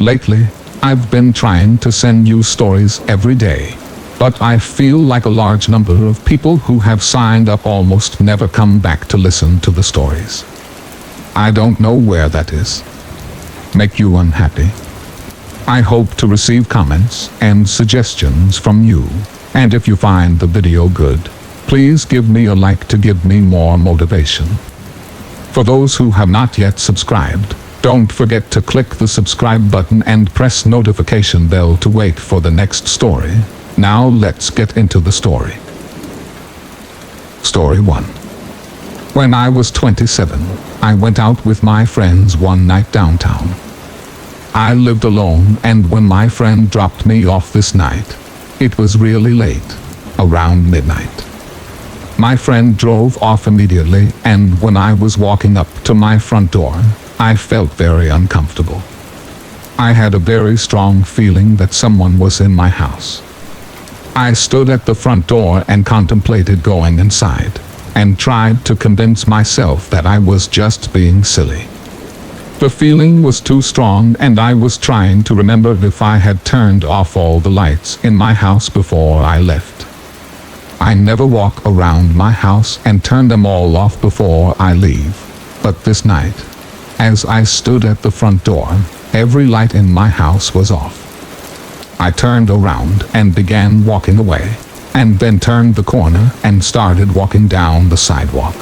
Lately, I've been trying to send you stories every day. But I feel like a large number of people who have signed up almost never come back to listen to the stories. I don't know where that is. Make you unhappy? I hope to receive comments and suggestions from you. And if you find the video good, please give me a like to give me more motivation. For those who have not yet subscribed, don't forget to click the subscribe button and press notification bell to wait for the next story. Now let's get into the story. Story 1. When I was 27, I went out with my friends one night downtown. I lived alone, and when my friend dropped me off this night, it was really late, around midnight. My friend drove off immediately, and when I was walking up to my front door, I felt very uncomfortable. I had a very strong feeling that someone was in my house. I stood at the front door and contemplated going inside, and tried to convince myself that I was just being silly. The feeling was too strong, and I was trying to remember if I had turned off all the lights in my house before I left. I never walk around my house and turn them all off before I leave, but this night, as I stood at the front door, every light in my house was off. I turned around and began walking away, and then turned the corner and started walking down the sidewalk.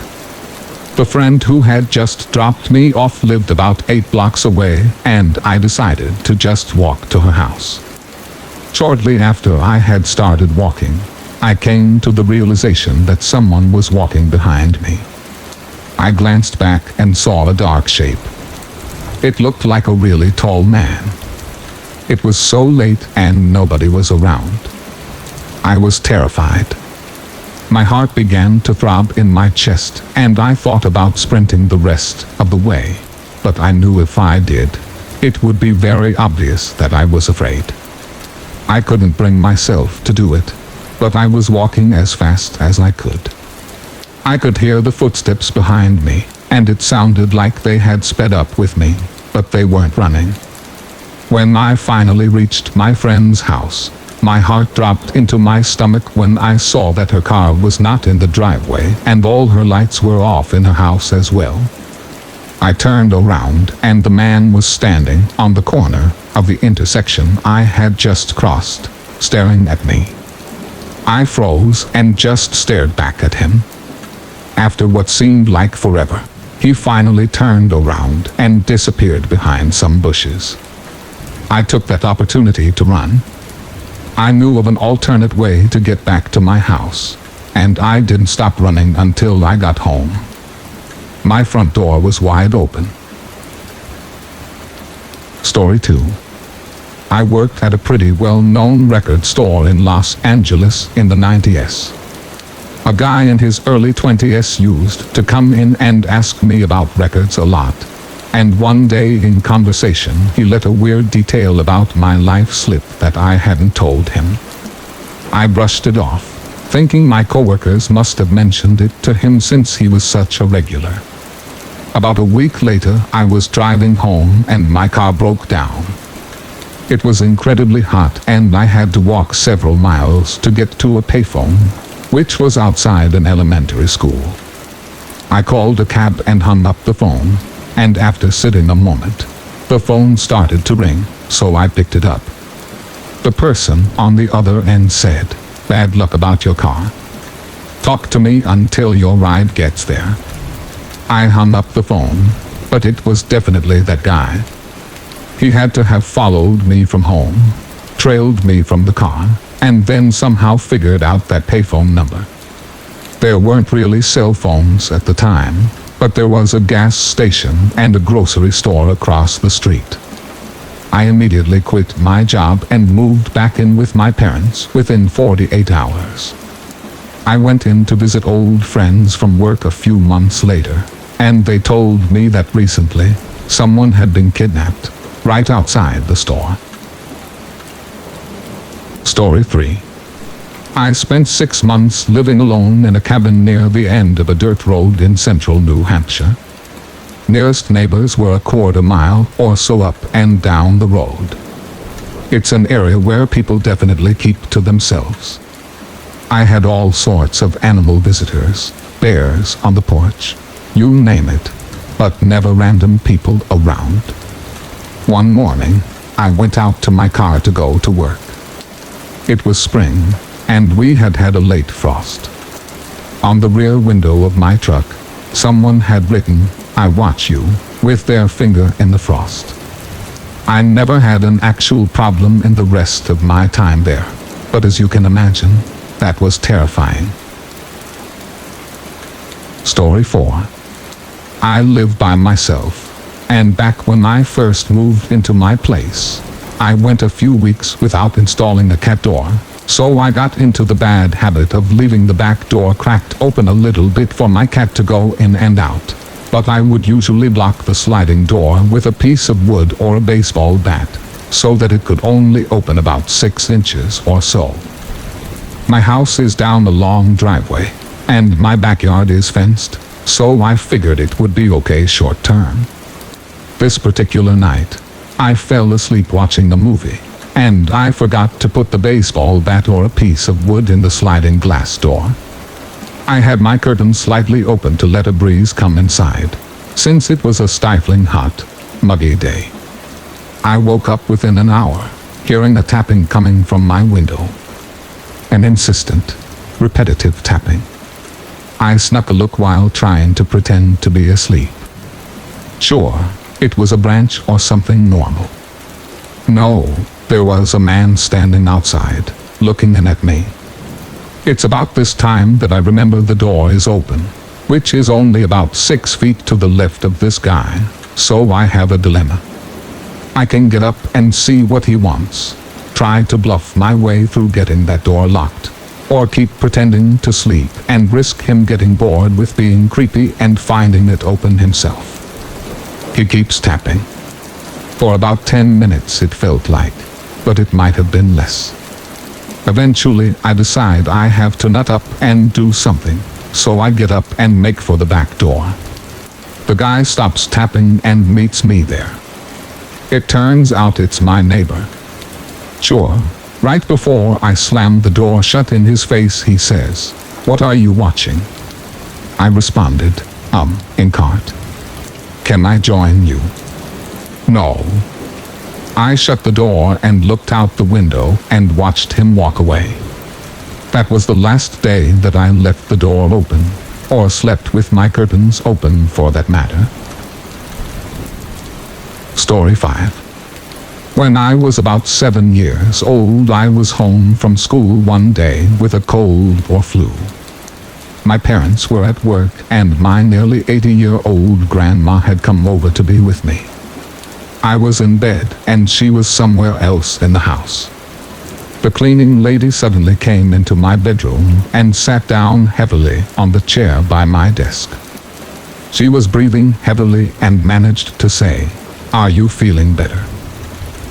The friend who had just dropped me off lived about 8 blocks away, and I decided to just walk to her house. Shortly after I had started walking, I came to the realization that someone was walking behind me. I glanced back and saw a dark shape. It looked like a really tall man. It was so late and nobody was around. I was terrified. My heart began to throb in my chest, and I thought about sprinting the rest of the way. But I knew if I did, it would be very obvious that I was afraid. I couldn't bring myself to do it, but I was walking as fast as I could. I could hear the footsteps behind me, and it sounded like they had sped up with me, but they weren't running. When I finally reached my friend's house, my heart dropped into my stomach when I saw that her car was not in the driveway and all her lights were off in her house as well. I turned around, and the man was standing on the corner of the intersection I had just crossed, staring at me. I froze and just stared back at him. After what seemed like forever, he finally turned around and disappeared behind some bushes. I took that opportunity to run. I knew of an alternate way to get back to my house, and I didn't stop running until I got home. My front door was wide open. Story 2. I worked at a pretty well-known record store in Los Angeles in the 90s. A guy in his early 20s used to come in and ask me about records a lot. And one day in conversation, he let a weird detail about my life slip that I hadn't told him. I brushed it off, thinking my coworkers must have mentioned it to him since he was such a regular. About a week later, I was driving home and my car broke down. It was incredibly hot, and I had to walk several miles to get to a payphone, which was outside an elementary school. I called a cab and hung up the phone. And after sitting a moment, the phone started to ring, so I picked it up. The person on the other end said, "Bad luck about your car. Talk to me until your ride gets there." I hung up the phone, but it was definitely that guy. He had to have followed me from home, trailed me from the car, and then somehow figured out that payphone number. There weren't really cell phones at the time, but there was a gas station and a grocery store across the street. I immediately quit my job and moved back in with my parents within 48 hours. I went in to visit old friends from work a few months later, and they told me that recently, someone had been kidnapped right outside the store. Story 3. I spent 6 months living alone in a cabin near the end of a dirt road in central New Hampshire. Nearest neighbors were a quarter mile or so up and down the road. It's an area where people definitely keep to themselves. I had all sorts of animal visitors, bears on the porch, you name it, but never random people around. One morning, I went out to my car to go to work. It was spring, and we had had a late frost. On the rear window of my truck, someone had written, "I watch you," with their finger in the frost. I never had an actual problem in the rest of my time there, but as you can imagine, that was terrifying. Story 4. I live by myself, and back when I first moved into my place, I went a few weeks without installing a cat door, so I got into the bad habit of leaving the back door cracked open a little bit for my cat to go in and out. But I would usually block the sliding door with a piece of wood or a baseball bat, so that it could only open about 6 inches or so. My house is down a long driveway, and my backyard is fenced, so I figured it would be okay short term. This particular night, I fell asleep watching a movie, and I forgot to put the baseball bat or a piece of wood in the sliding glass door. I had my curtains slightly open to let a breeze come inside, since it was a stifling hot, muggy day. I woke up within an hour, hearing a tapping coming from my window. An insistent, repetitive tapping. I snuck a look while trying to pretend to be asleep. Sure, it was a branch or something normal. No, there was a man standing outside, looking in at me. It's about this time that I remember the door is open, which is only about 6 feet to the left of this guy, so I have a dilemma. I can get up and see what he wants, try to bluff my way through getting that door locked, or keep pretending to sleep and risk him getting bored with being creepy and finding it open himself. He keeps tapping. For about 10 minutes it felt like, but it might have been less. Eventually, I decide I have to nut up and do something, so I get up and make for the back door. The guy stops tapping and meets me there. It turns out it's my neighbor. Sure, right before I slam the door shut in his face, he says, "What are you watching?" I responded, in cart. "Can I join you?" No. I shut the door and looked out the window and watched him walk away. That was the last day that I left the door open, or slept with my curtains open for that matter. Story 5. When I was about 7 years old, I was home from school one day with a cold or flu. My parents were at work, and my nearly 80-year-old grandma had come over to be with me. I was in bed, and she was somewhere else in the house. The cleaning lady suddenly came into my bedroom and sat down heavily on the chair by my desk. She was breathing heavily and managed to say, "Are you feeling better?"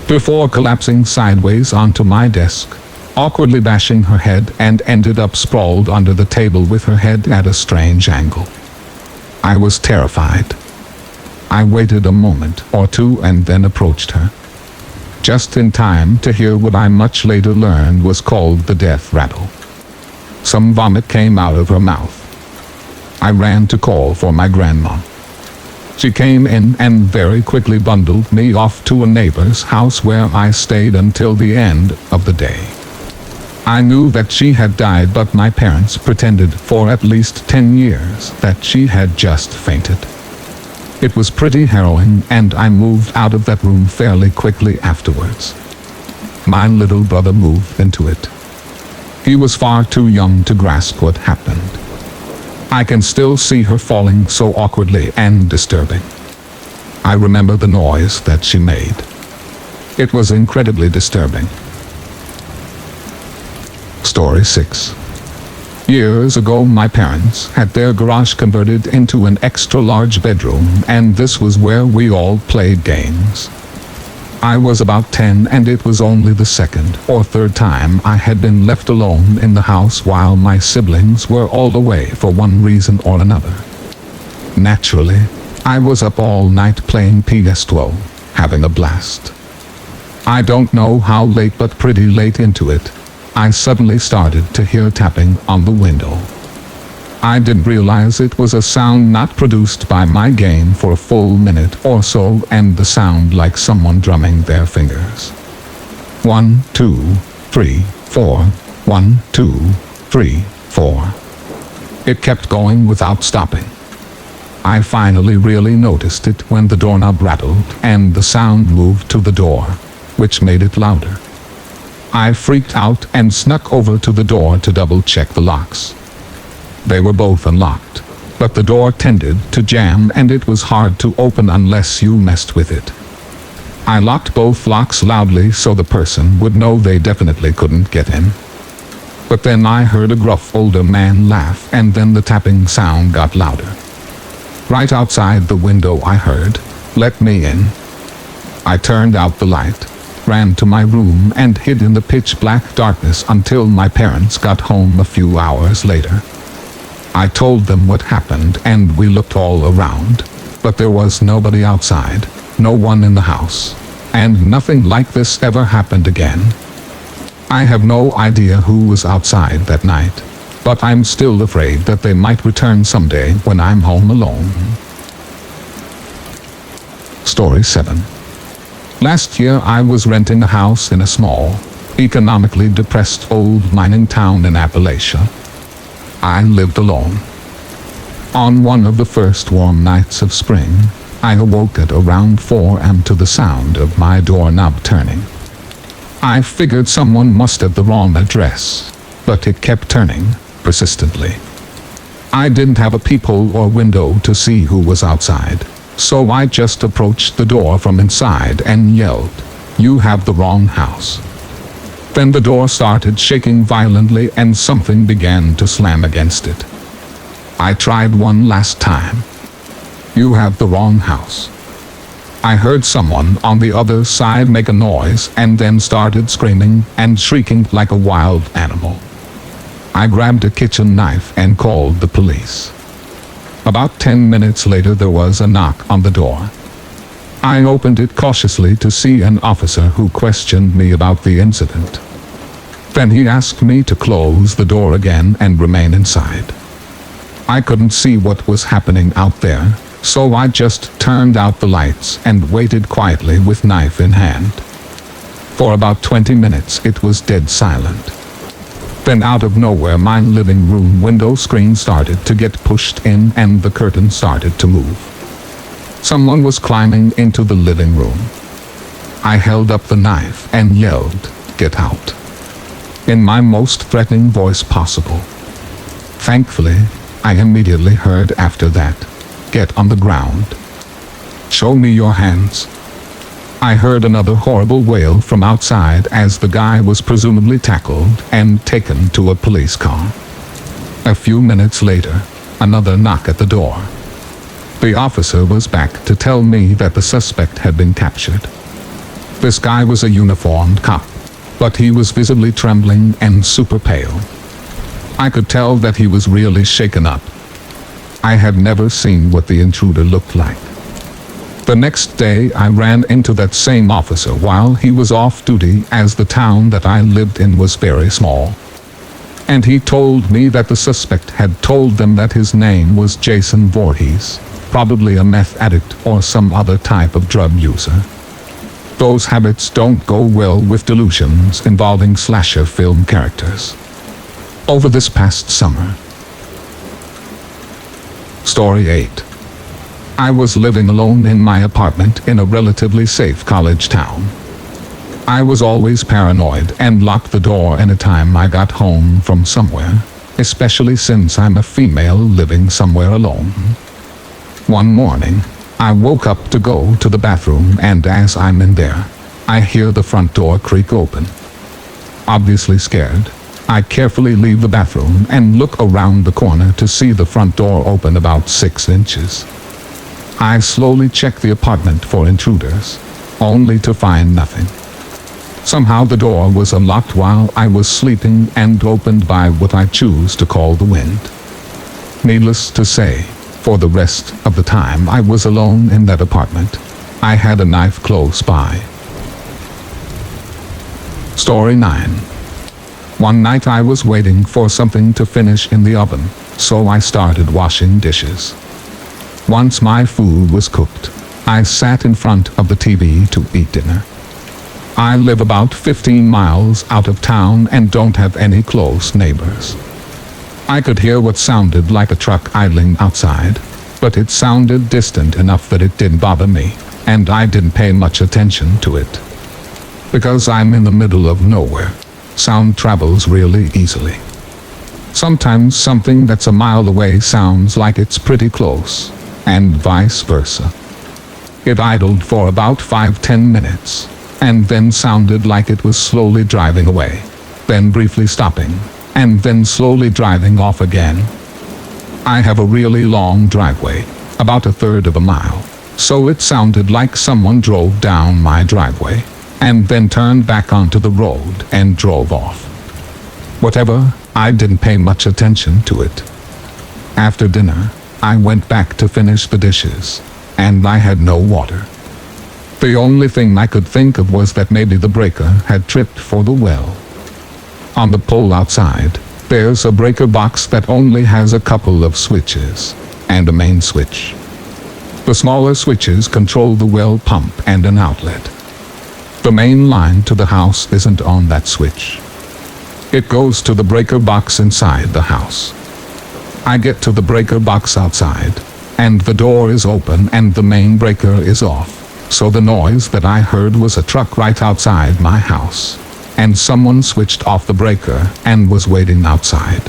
before collapsing sideways onto my desk, awkwardly bashing her head, and ended up sprawled under the table with her head at a strange angle. I was terrified. I waited a moment or two and then approached her, just in time to hear what I much later learned was called the death rattle. Some vomit came out of her mouth. I ran to call for my grandma. She came in and very quickly bundled me off to a neighbor's house, where I stayed until the end of the day. I knew that she had died, but my parents pretended for at least 10 years that she had just fainted. It was pretty harrowing, and I moved out of that room fairly quickly afterwards. My little brother moved into it. He was far too young to grasp what happened. I can still see her falling so awkwardly and disturbing. I remember the noise that she made. It was incredibly disturbing. Story 6. Years ago, my parents had their garage converted into an extra-large bedroom, and this was where we all played games. I was about 10, and it was only the second or third time I had been left alone in the house while my siblings were all away for one reason or another. Naturally, I was up all night playing PS2, having a blast. I don't know how late, but pretty late into it, I suddenly started to hear tapping on the window. I didn't realize it was a sound not produced by my game for a full minute or so, and the sound like someone drumming their fingers. 1, 2, 3, 4, 1, 2, 3, 4. It kept going without stopping. I finally really noticed it when the doorknob rattled and the sound moved to the door, which made it louder. I freaked out and snuck over to the door to double-check the locks. They were both unlocked, but the door tended to jam and it was hard to open unless you messed with it. I locked both locks loudly so the person would know they definitely couldn't get in. But then I heard a gruff older man laugh, and then the tapping sound got louder. Right outside the window I heard, "Let me in." I turned out the light, ran to my room and hid in the pitch-black darkness until my parents got home a few hours later. I told them what happened and we looked all around, but there was nobody outside, no one in the house, and nothing like this ever happened again. I have no idea who was outside that night, but I'm still afraid that they might return someday when I'm home alone. Story 7. Last year I was renting a house in a small, economically depressed old mining town in Appalachia. I lived alone. On one of the first warm nights of spring, I awoke at around 4 a.m. to the sound of my doorknob turning. I figured someone must have the wrong address, but it kept turning persistently. I didn't have a peephole or window to see who was outside, so I just approached the door from inside and yelled, "You have the wrong house." Then the door started shaking violently and something began to slam against it. I tried one last time. "You have the wrong house." I heard someone on the other side make a noise and then started screaming and shrieking like a wild animal. I grabbed a kitchen knife and called the police. About 10 minutes later there was a knock on the door. I opened it cautiously to see an officer who questioned me about the incident. Then he asked me to close the door again and remain inside. I couldn't see what was happening out there, so I just turned out the lights and waited quietly with knife in hand. For about 20 minutes it was dead silent. Then out of nowhere my living room window screen started to get pushed in and the curtain started to move. Someone was climbing into the living room. I held up the knife and yelled, "Get out," in my most threatening voice possible. Thankfully, I immediately heard after that, "Get on the ground. Show me your hands." I heard another horrible wail from outside as the guy was presumably tackled and taken to a police car. A few minutes later, another knock at the door. The officer was back to tell me that the suspect had been captured. This guy was a uniformed cop, but he was visibly trembling and super pale. I could tell that he was really shaken up. I had never seen what the intruder looked like. The next day I ran into that same officer while he was off duty, as the town that I lived in was very small. And he told me that the suspect had told them that his name was Jason Voorhees, probably a meth addict or some other type of drug user. Those habits don't go well with delusions involving slasher film characters. Over this past summer. Story 8. I was living alone in my apartment in a relatively safe college town. I was always paranoid and locked the door anytime I got home from somewhere, especially since I'm a female living somewhere alone. One morning, I woke up to go to the bathroom, and as I'm in there, I hear the front door creak open. Obviously scared, I carefully leave the bathroom and look around the corner to see the front door open about 6 inches. I slowly check the apartment for intruders, only to find nothing. Somehow the door was unlocked while I was sleeping and opened by what I choose to call the wind. Needless to say, For the rest of the time I was alone in that apartment, I had a knife close by. Story 9. One night I was waiting for something to finish in the oven, so I started washing dishes. Once my food was cooked, I sat in front of the TV to eat dinner. I live about 15 miles out of town and don't have any close neighbors. I could hear what sounded like a truck idling outside, but it sounded distant enough that it didn't bother me, and I didn't pay much attention to it. Because I'm in the middle of nowhere, sound travels really easily. Sometimes something that's a mile away sounds like it's pretty close, and vice versa. It idled for about 5-10 minutes, and then sounded like it was slowly driving away, then briefly stopping, and then slowly driving off again. I have a really long driveway, about 1/3 of a mile, so it sounded like someone drove down my driveway, and then turned back onto the road and drove off. Whatever, I didn't pay much attention to it. After dinner, I went back to finish the dishes, and I had no water. The only thing I could think of was that maybe the breaker had tripped for the well. On the pole outside, there's a breaker box that only has a couple of switches, and a main switch. The smaller switches control the well pump and an outlet. The main line to the house isn't on that switch. It goes to the breaker box inside the house. I get to the breaker box outside, and the door is open and the main breaker is off, so the noise that I heard was a truck right outside my house, and someone switched off the breaker and was waiting outside.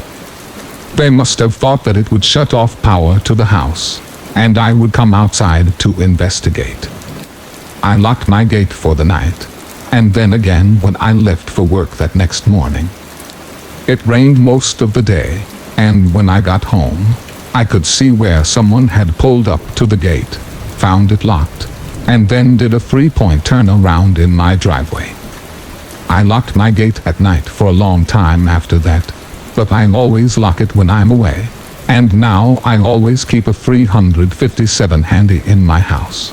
They must have thought that it would shut off power to the house, and I would come outside to investigate. I locked my gate for the night, and then again when I left for work that next morning. It rained most of the day, and when I got home, I could see where someone had pulled up to the gate, found it locked, and then did a 3-point turnaround in my driveway. I locked my gate at night for a long time after that, but I always lock it when I'm away, and now I always keep a 357 handy in my house.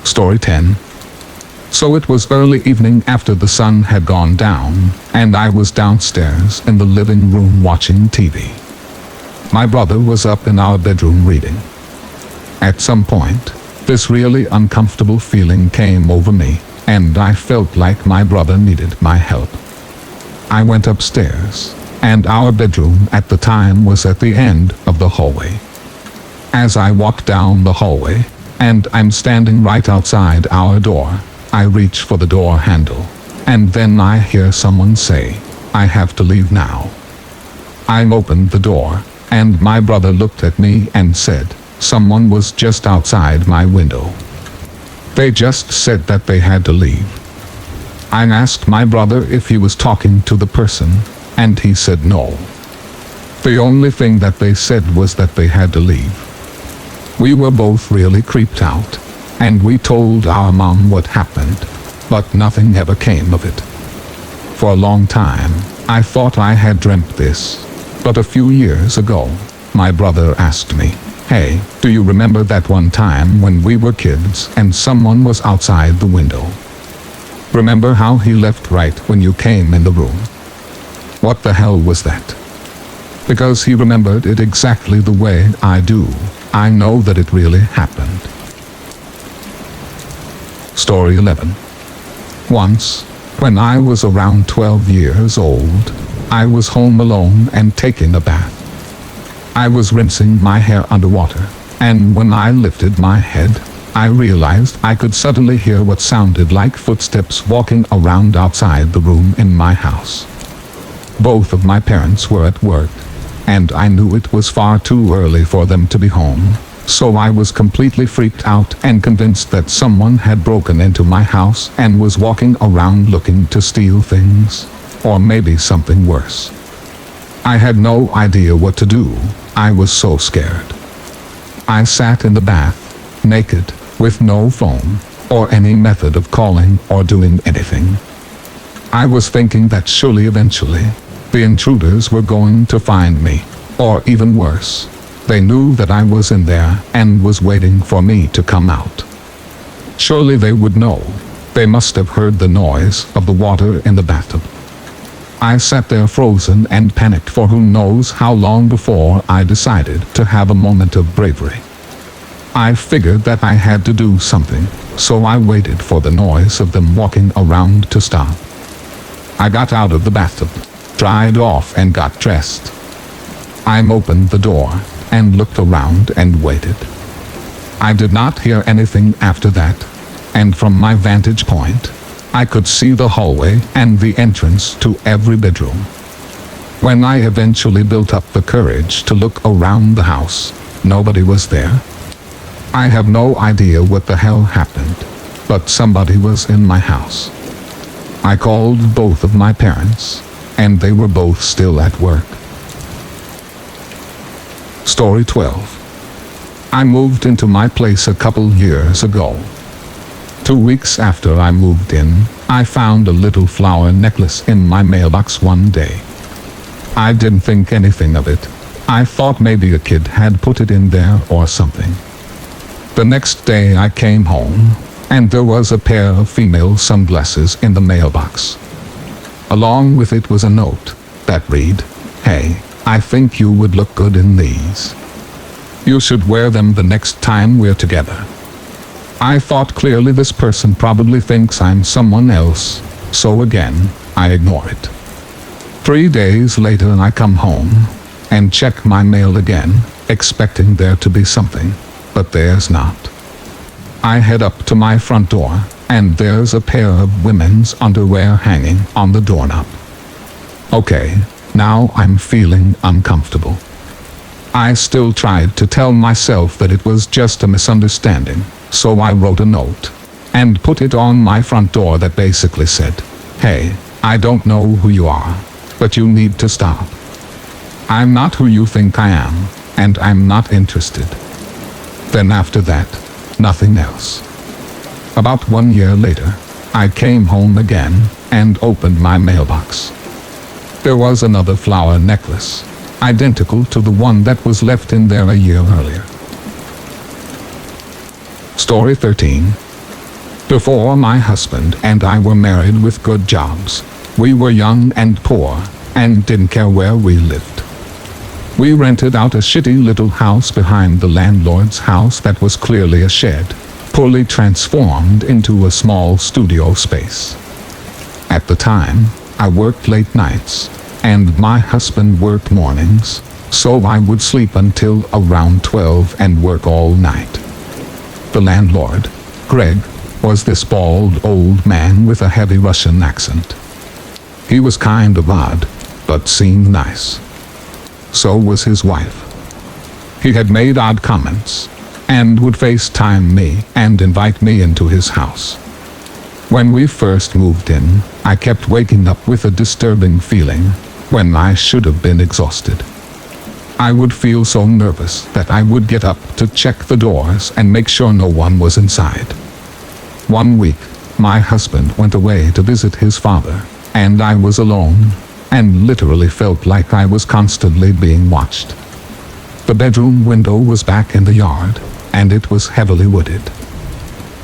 Story 10. So it was early evening after the sun had gone down, and I was downstairs in the living room watching TV. My brother was up in our bedroom reading. At some point, this really uncomfortable feeling came over me, and I felt like my brother needed my help. I went upstairs, and our bedroom at the time was at the end of the hallway. As I walked down the hallway, and I'm standing right outside our door, I reach for the door handle, and then I hear someone say, "I have to leave now." I opened the door, and my brother looked at me and said, "Someone was just outside my window. They just said that they had to leave." I asked my brother if he was talking to the person, and he said no. The only thing that they said was that they had to leave. We were both really creeped out, and we told our mom what happened, but nothing ever came of it. For a long time, I thought I had dreamt this, but a few years ago, my brother asked me, "Hey, do you remember that one time when we were kids and someone was outside the window? Remember how he left right when you came in the room?" What the hell was that? Because he remembered it exactly the way I do, I know that it really happened. Story 11. Once, when I was around 12 years old, I was home alone and taking a bath. I was rinsing my hair underwater, and when I lifted my head, I realized I could suddenly hear what sounded like footsteps walking around outside the room in my house. Both of my parents were at work, and I knew it was far too early for them to be home, so I was completely freaked out and convinced that someone had broken into my house and was walking around looking to steal things, or maybe something worse. I had no idea what to do. I was so scared. I sat in the bath, naked, with no phone, or any method of calling or doing anything. I was thinking that surely eventually, the intruders were going to find me, Or even worse, they knew that I was in there and was waiting for me to come out. Surely they would know. They must have heard the noise of the water in the bathtub. I sat there frozen and panicked for who knows how long before I decided to have a moment of bravery. I figured that I had to do something, so I waited for the noise of them walking around to stop. I got out of the bathtub, dried off and got dressed. I opened the door and looked around and waited. I did not hear anything after that, and from my vantage point, I could see the hallway and the entrance to every bedroom. When I eventually built up the courage to look around the house, nobody was there. I have no idea what the hell happened, but somebody was in my house. I called both of my parents, and they were both still at work. Story 12. I moved into my place a couple years ago. 2 weeks after I moved in, I found a little flower necklace in my mailbox one day. I didn't think anything of it. I thought maybe a kid had put it in there or something. The next day I came home, and there was a pair of female sunglasses in the mailbox. Along with it was a note that read, "Hey, I think you would look good in these. You should wear them the next time we're together." I thought clearly this person probably thinks I'm someone else, so again, I ignore it. 3 days later I come home and check my mail again, expecting there to be something, but there's not. I head up to my front door, and there's a pair of women's underwear hanging on the doorknob. Okay, now I'm feeling uncomfortable. I still tried to tell myself that it was just a misunderstanding, so I wrote a note and put it on my front door that basically said, "Hey, I don't know who you are, but you need to stop. I'm not who you think I am, and I'm not interested." Then after that, nothing else. About 1 year later, I came home again and opened my mailbox. There was another flower necklace, identical to the one that was left in there a year earlier. Story 13. Before my husband and I were married with good jobs, we were young and poor and didn't care where we lived. We rented out a shitty little house behind the landlord's house that was clearly a shed, fully transformed into a small studio space. At the time, I worked late nights, and my husband worked mornings, so I would sleep until around 12 and work all night. The landlord, Greg, was this bald old man with a heavy Russian accent. He was kind of odd, but seemed nice. So was his wife. He had made odd comments, and would FaceTime me and invite me into his house. When we first moved in, I kept waking up with a disturbing feeling when I should have been exhausted. I would feel so nervous that I would get up to check the doors and make sure no one was inside. 1 week, my husband went away to visit his father, and I was alone, and literally felt like I was constantly being watched. The bedroom window was back in the yard, and it was heavily wooded.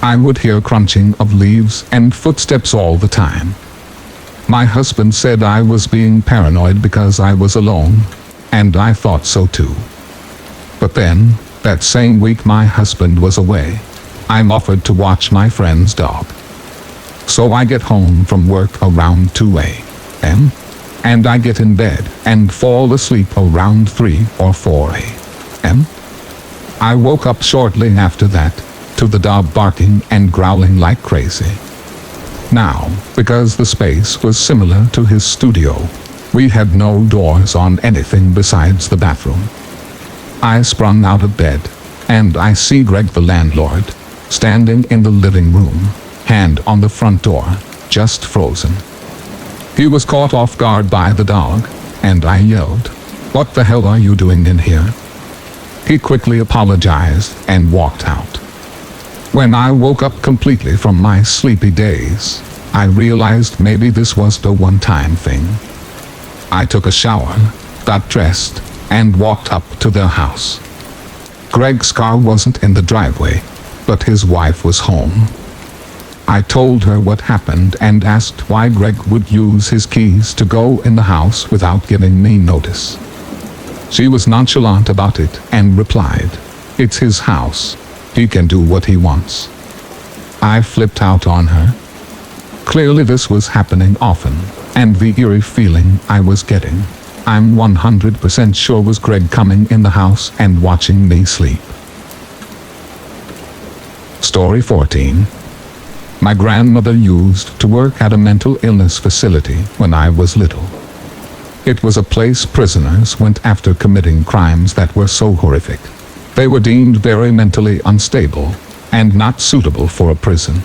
I would hear crunching of leaves and footsteps all the time. My husband said I was being paranoid because I was alone, and I thought so too. But then, that same week my husband was away, I'm offered to watch my friend's dog. So I get home from work around 2 a.m., and I get in bed and fall asleep around 3 or 4 a.m. I woke up shortly after that to the dog barking and growling like crazy. Now, because the space was similar to his studio, we had no doors on anything besides the bathroom. I sprung out of bed, and I see Greg the landlord, standing in the living room, hand on the front door, just frozen. He was caught off guard by the dog, and I yelled, "What the hell are you doing in here?" He quickly apologized and walked out. When I woke up completely from my sleepy daze, I realized maybe this was the one-time thing. I took a shower, got dressed, and walked up to their house. Greg's car wasn't in the driveway, but his wife was home. I told her what happened and asked why Greg would use his keys to go in the house without giving me notice. She was nonchalant about it and replied, "It's his house. He can do what he wants." I flipped out on her. Clearly this was happening often, and the eerie feeling I was getting, I'm 100% sure was Greg coming in the house and watching me sleep. Story 14. My grandmother used to work at a mental illness facility when I was little. It was a place prisoners went after committing crimes that were so horrific. They were deemed very mentally unstable and not suitable for a prison.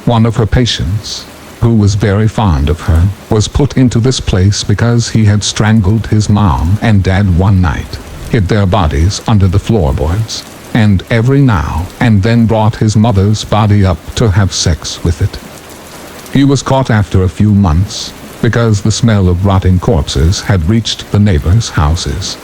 One of her patients, who was very fond of her, was put into this place because he had strangled his mom and dad one night, hid their bodies under the floorboards, and every now and then brought his mother's body up to have sex with it. He was caught after a few months because the smell of rotting corpses had reached the neighbors' houses.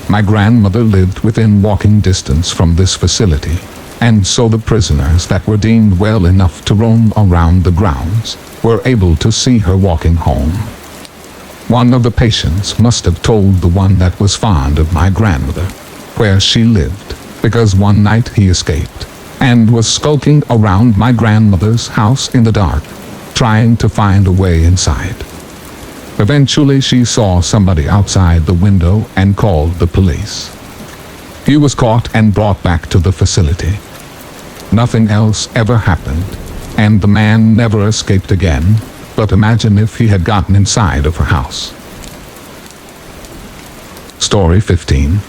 My grandmother lived within walking distance from this facility, and so the prisoners that were deemed well enough to roam around the grounds were able to see her walking home. One of the patients must have told the one that was fond of my grandmother where she lived, because one night he escaped and was skulking around my grandmother's house in the dark, trying to find a way inside. Eventually she saw somebody outside the window and called the police. He was caught and brought back to the facility. Nothing else ever happened, and the man never escaped again, but imagine if he had gotten inside of her house. Story 15.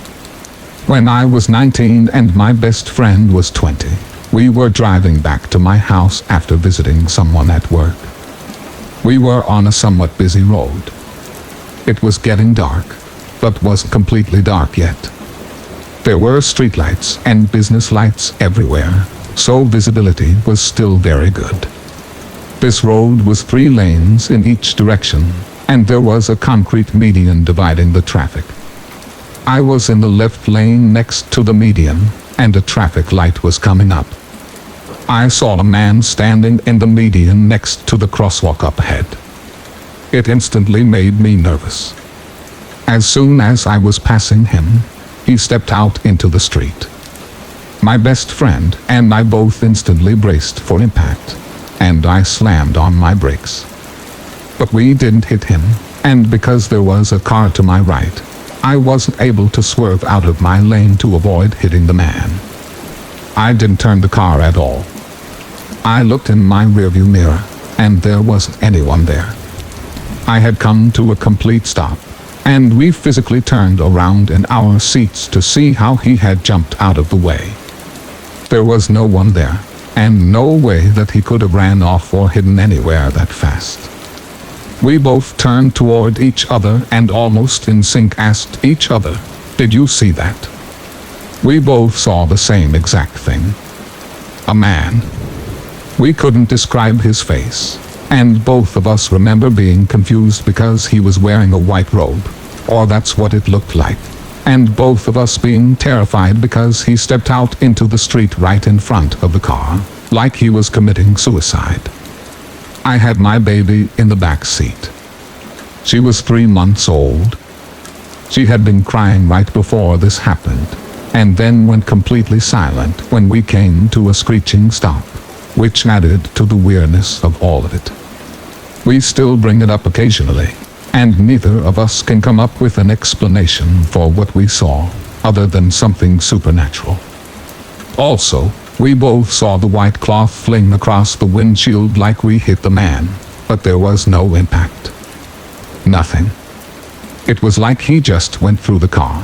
When I was 19 and my best friend was 20, we were driving back to my house after visiting someone at work. We were on a somewhat busy road. It was getting dark, but wasn't completely dark yet. There were streetlights and business lights everywhere, so visibility was still very good. This road was 3 lanes in each direction, and there was a concrete median dividing the traffic. I was in the left lane next to the median, and a traffic light was coming up. I saw a man standing in the median next to the crosswalk up ahead. It instantly made me nervous. As soon as I was passing him, he stepped out into the street. My best friend and I both instantly braced for impact, and I slammed on my brakes. But we didn't hit him, and because there was a car to my right, I wasn't able to swerve out of my lane to avoid hitting the man. I didn't turn the car at all. I looked in my rearview mirror, and there wasn't anyone there. I had come to a complete stop, and we physically turned around in our seats to see how he had jumped out of the way. There was no one there, and no way that he could have ran off or hidden anywhere that fast. We both turned toward each other and almost in sync asked each other, "Did you see that?" We both saw the same exact thing. A man. We couldn't describe his face, and both of us remember being confused because he was wearing a white robe, or that's what it looked like, and both of us being terrified because he stepped out into the street right in front of the car, like he was committing suicide. I had my baby in the back seat. She was 3 months old. She had been crying right before this happened, and then went completely silent when we came to a screeching stop, which added to the weirdness of all of it. We still bring it up occasionally, and neither of us can come up with an explanation for what we saw, other than something supernatural. Also, we both saw the white cloth fling across the windshield like we hit the man, but there was no impact. Nothing. It was like he just went through the car.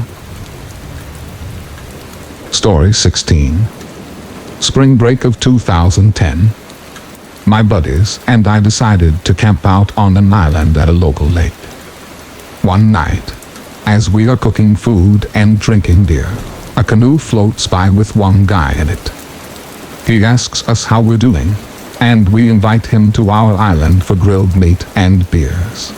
Story 16. Spring break of 2010. My buddies and I decided to camp out on an island at a local lake. One night, as we are cooking food and drinking beer, a canoe floats by with one guy in it. He asks us how we're doing, and we invite him to our island for grilled meat and beers.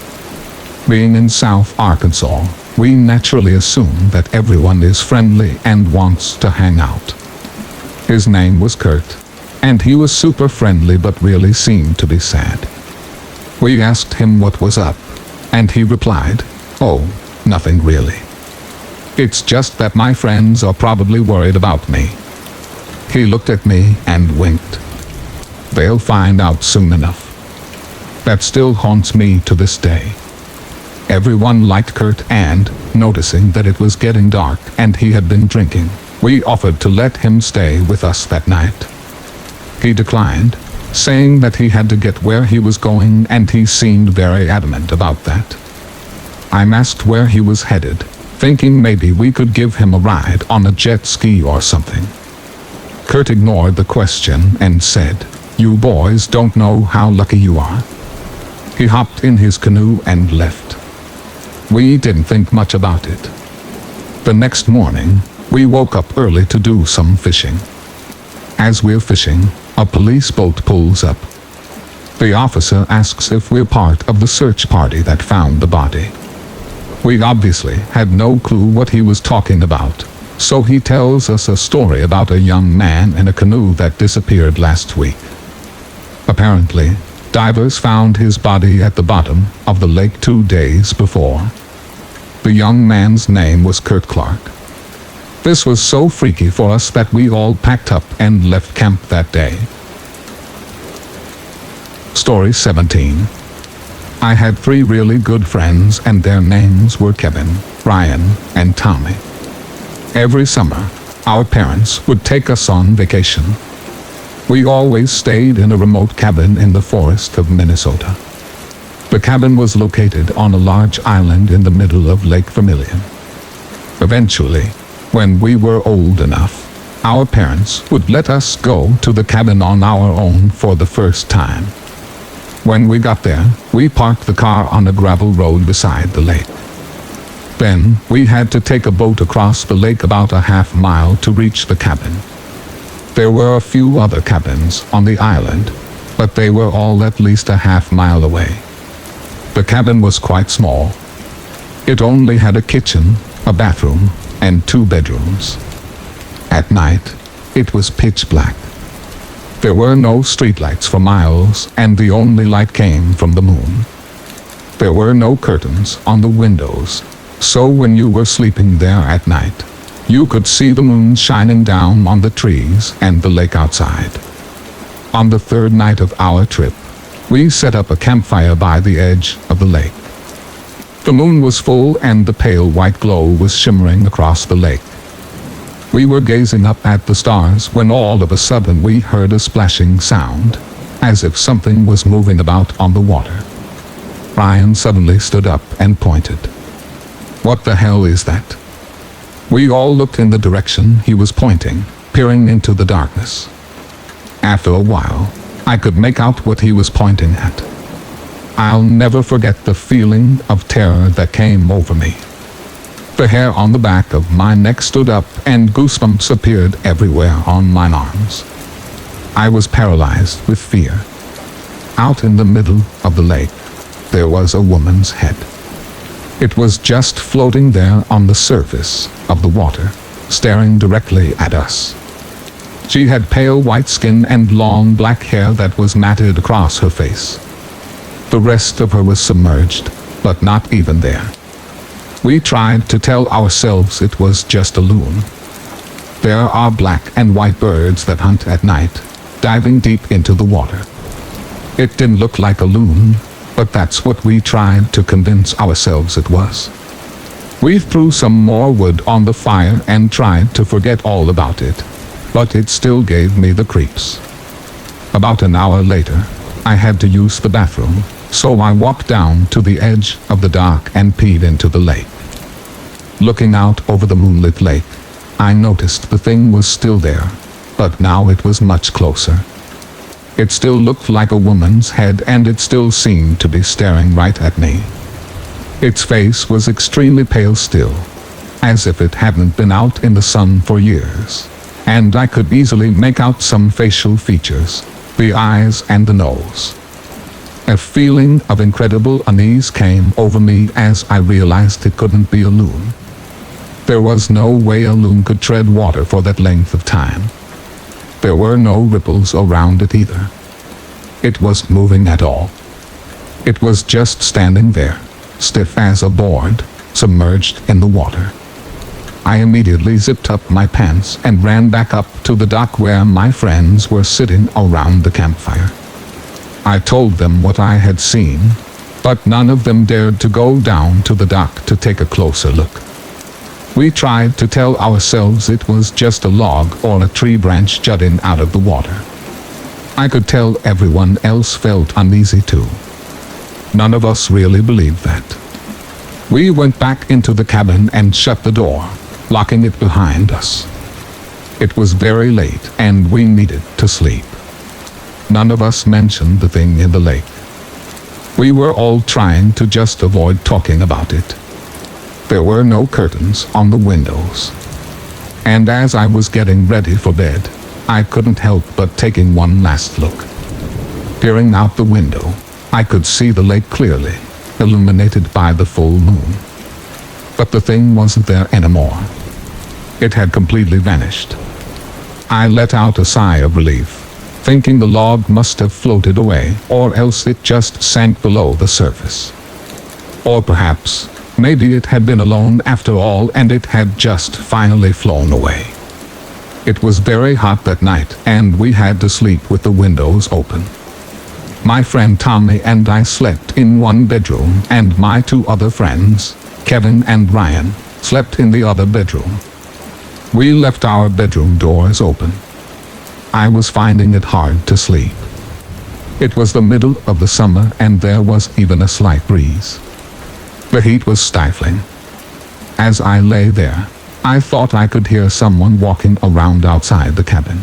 Being in South Arkansas, We naturally assume that everyone is friendly and wants to hang out. His name was Kurt, and he was super friendly but really seemed to be sad. We asked him what was up, and he replied, "Oh, nothing really. It's just that my friends are probably worried about me." He looked at me and winked. They'll find out soon enough. That still haunts me to this day. Everyone liked Kurt, and, noticing that it was getting dark and he had been drinking, we offered to let him stay with us that night. He declined, saying that he had to get where he was going, and he seemed very adamant about that. I asked where he was headed, thinking maybe we could give him a ride on a jet ski or something. Kurt ignored the question and said, "You boys don't know how lucky you are." He hopped in his canoe and left. We didn't think much about it. The next morning, we woke up early to do some fishing. As we're fishing, a police boat pulls up. The officer asks if we're part of the search party that found the body. We obviously had no clue what he was talking about, so he tells us a story about a young man in a canoe that disappeared last week. Apparently, divers found his body at the bottom of the lake 2 days before. The young man's name was Kurt Clark. This was so freaky for us that we all packed up and left camp that day. Story 17. I had 3 really good friends, and their names were Kevin, Ryan, and Tommy. Every summer, our parents would take us on vacation. We always stayed in a remote cabin in the forest of Minnesota. The cabin was located on a large island in the middle of Lake Vermilion. Eventually, when we were old enough, our parents would let us go to the cabin on our own for the first time. When we got there, we parked the car on a gravel road beside the lake. Then, we had to take a boat across the lake about a half mile to reach the cabin. There were a few other cabins on the island, but they were all at least a half mile away. The cabin was quite small. It only had a kitchen, a bathroom, and 2 bedrooms. At night, it was pitch black. There were no streetlights for miles, and the only light came from the moon. There were no curtains on the windows, so when you were sleeping there at night, you could see the moon shining down on the trees and the lake outside. On the 3rd night of our trip, we set up a campfire by the edge of the lake. The moon was full and the pale white glow was shimmering across the lake. We were gazing up at the stars when all of a sudden we heard a splashing sound, as if something was moving about on the water. Ryan suddenly stood up and pointed. "What the hell is that?" We all looked in the direction he was pointing, peering into the darkness. After a while, I could make out what he was pointing at. I'll never forget the feeling of terror that came over me. The hair on the back of my neck stood up and goosebumps appeared everywhere on my arms. I was paralyzed with fear. Out in the middle of the lake, there was a woman's head. It was just floating there on the surface of the water, staring directly at us. She had pale white skin and long black hair that was matted across her face. The rest of her was submerged, but not even there. We tried to tell ourselves it was just a loon. There are black and white birds that hunt at night, diving deep into the water. It didn't look like a loon, but that's what we tried to convince ourselves it was. We threw some more wood on the fire and tried to forget all about it, but it still gave me the creeps. About an hour later, I had to use the bathroom, so I walked down to the edge of the dock and peed into the lake. Looking out over the moonlit lake, I noticed the thing was still there, but now it was much closer. It still looked like a woman's head and it still seemed to be staring right at me. Its face was extremely pale still, as if it hadn't been out in the sun for years, and I could easily make out some facial features, the eyes and the nose. A feeling of incredible unease came over me as I realized it couldn't be a loon. There was no way a loon could tread water for that length of time. There were no ripples around it either. It wasn't moving at all. It was just standing there, stiff as a board, submerged in the water. I immediately zipped up my pants and ran back up to the dock where my friends were sitting around the campfire. I told them what I had seen, but none of them dared to go down to the dock to take a closer look. We tried to tell ourselves it was just a log or a tree branch jutting out of the water. I could tell everyone else felt uneasy too. None of us really believed that. We went back into the cabin and shut the door, locking it behind us. It was very late and we needed to sleep. None of us mentioned the thing in the lake. We were all trying to just avoid talking about it. There were no curtains on the windows. And as I was getting ready for bed, I couldn't help but taking one last look. Peering out the window, I could see the lake clearly, illuminated by the full moon. But the thing wasn't there anymore. It had completely vanished. I let out a sigh of relief, thinking the log must have floated away, or else it just sank below the surface. Or perhaps, maybe it had been alone after all and it had just finally flown away. It was very hot that night and we had to sleep with the windows open. My friend Tommy and I slept in one bedroom and my two other friends, Kevin and Ryan, slept in the other bedroom. We left our bedroom doors open. I was finding it hard to sleep. It was the middle of the summer and there was even a slight breeze. The heat was stifling. As I lay there, I thought I could hear someone walking around outside the cabin.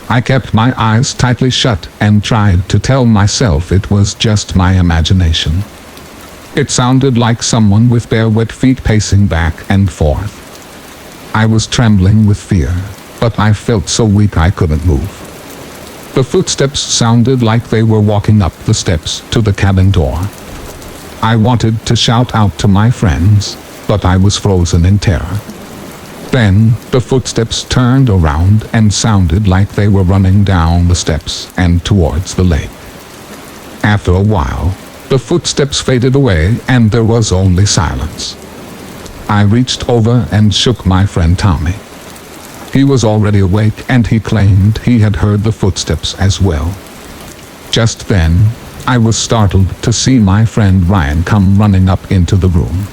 I kept my eyes tightly shut and tried to tell myself it was just my imagination. It sounded like someone with bare wet feet pacing back and forth. I was trembling with fear, but I felt so weak I couldn't move. The footsteps sounded like they were walking up the steps to the cabin door. I wanted to shout out to my friends, but I was frozen in terror. Then, the footsteps turned around and sounded like they were running down the steps and towards the lake. After a while, the footsteps faded away and there was only silence. I reached over and shook my friend Tommy. He was already awake and he claimed he had heard the footsteps as well. Just then, I was startled to see my friend Ryan come running up into the room.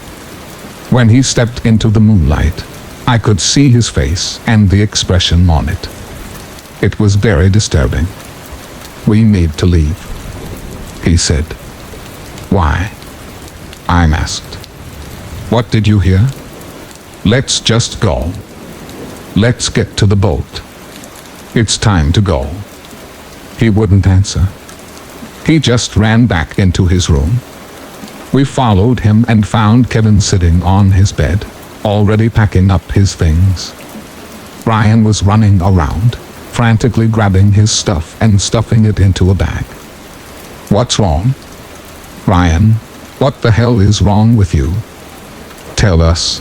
When he stepped into the moonlight, I could see his face and the expression on it. It was very disturbing. "We need to leave," he said. "Why?" I asked. "What did you hear?" "Let's just go. Let's get to the boat. It's time to go." He wouldn't answer. He just ran back into his room. We followed him and found Kevin sitting on his bed, already packing up his things. Ryan was running around, frantically grabbing his stuff and stuffing it into a bag. "What's wrong?" "Ryan, what the hell is wrong with you? Tell us."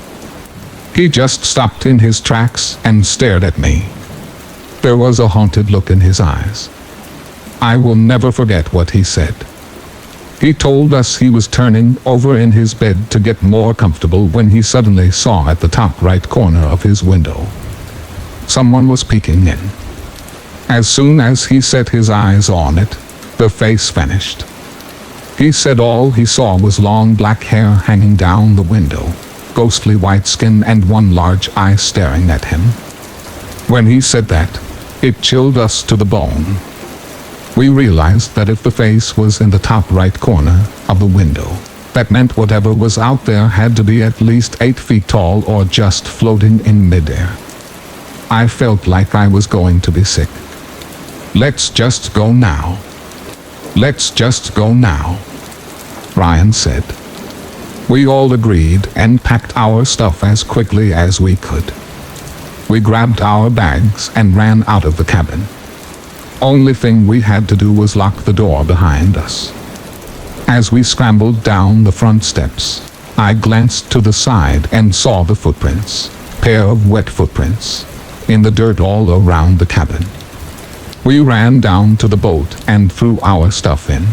He just stopped in his tracks and stared at me. There was a haunted look in his eyes. I will never forget what he said. He told us he was turning over in his bed to get more comfortable when he suddenly saw at the top right corner of his window someone was peeking in. As soon as he set his eyes on it, the face vanished. He said all he saw was long black hair hanging down the window, ghostly white skin and one large eye staring at him. When he said that, it chilled us to the bone. We realized that if the face was in the top right corner of the window, that meant whatever was out there had to be at least 8 feet tall or just floating in midair. I felt like I was going to be sick. "Let's just go now. Let's just go now," Ryan said. We all agreed and packed our stuff as quickly as we could. We grabbed our bags and ran out of the cabin. Only thing we had to do was lock the door behind us. As we scrambled down the front steps, I glanced to the side and saw the footprints, pair of wet footprints, in the dirt all around the cabin. We ran down to the boat and threw our stuff in.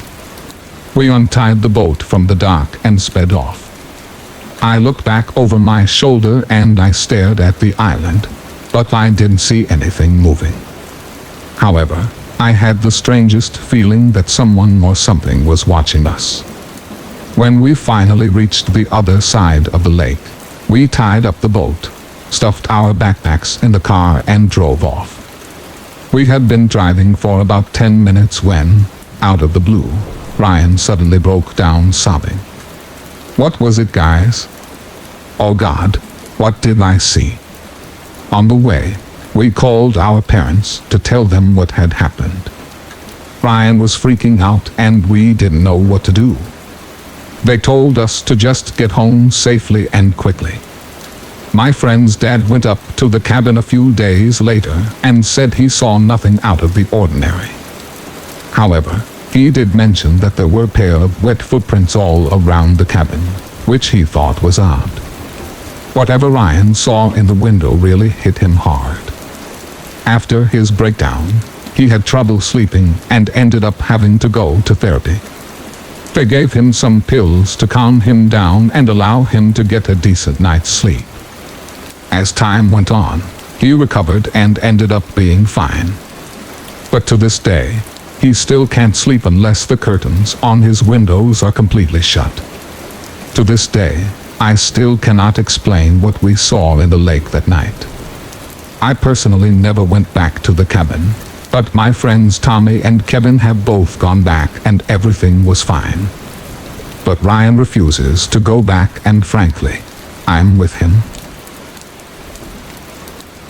We untied the boat from the dock and sped off. I looked back over my shoulder and I stared at the island, but I didn't see anything moving. However, I had the strangest feeling that someone or something was watching us. When we finally reached the other side of the lake, we tied up the boat, stuffed our backpacks in the car and drove off. We had been driving for about 10 minutes when, out of the blue, Ryan suddenly broke down sobbing. What was it, guys? Oh God, what did I see? On the way, we called our parents to tell them what had happened. Ryan was freaking out and we didn't know what to do. They told us to just get home safely and quickly. My friend's dad went up to the cabin a few days later and said he saw nothing out of the ordinary. However, he did mention that there were a pair of wet footprints all around the cabin, which he thought was odd. Whatever Ryan saw in the window really hit him hard. After his breakdown, he had trouble sleeping and ended up having to go to therapy. They gave him some pills to calm him down and allow him to get a decent night's sleep. As time went on, he recovered and ended up being fine. But to this day, he still can't sleep unless the curtains on his windows are completely shut. To this day, I still cannot explain what we saw in the lake that night. I personally never went back to the cabin, but my friends Tommy and Kevin have both gone back and everything was fine. But Ryan refuses to go back and frankly, I'm with him.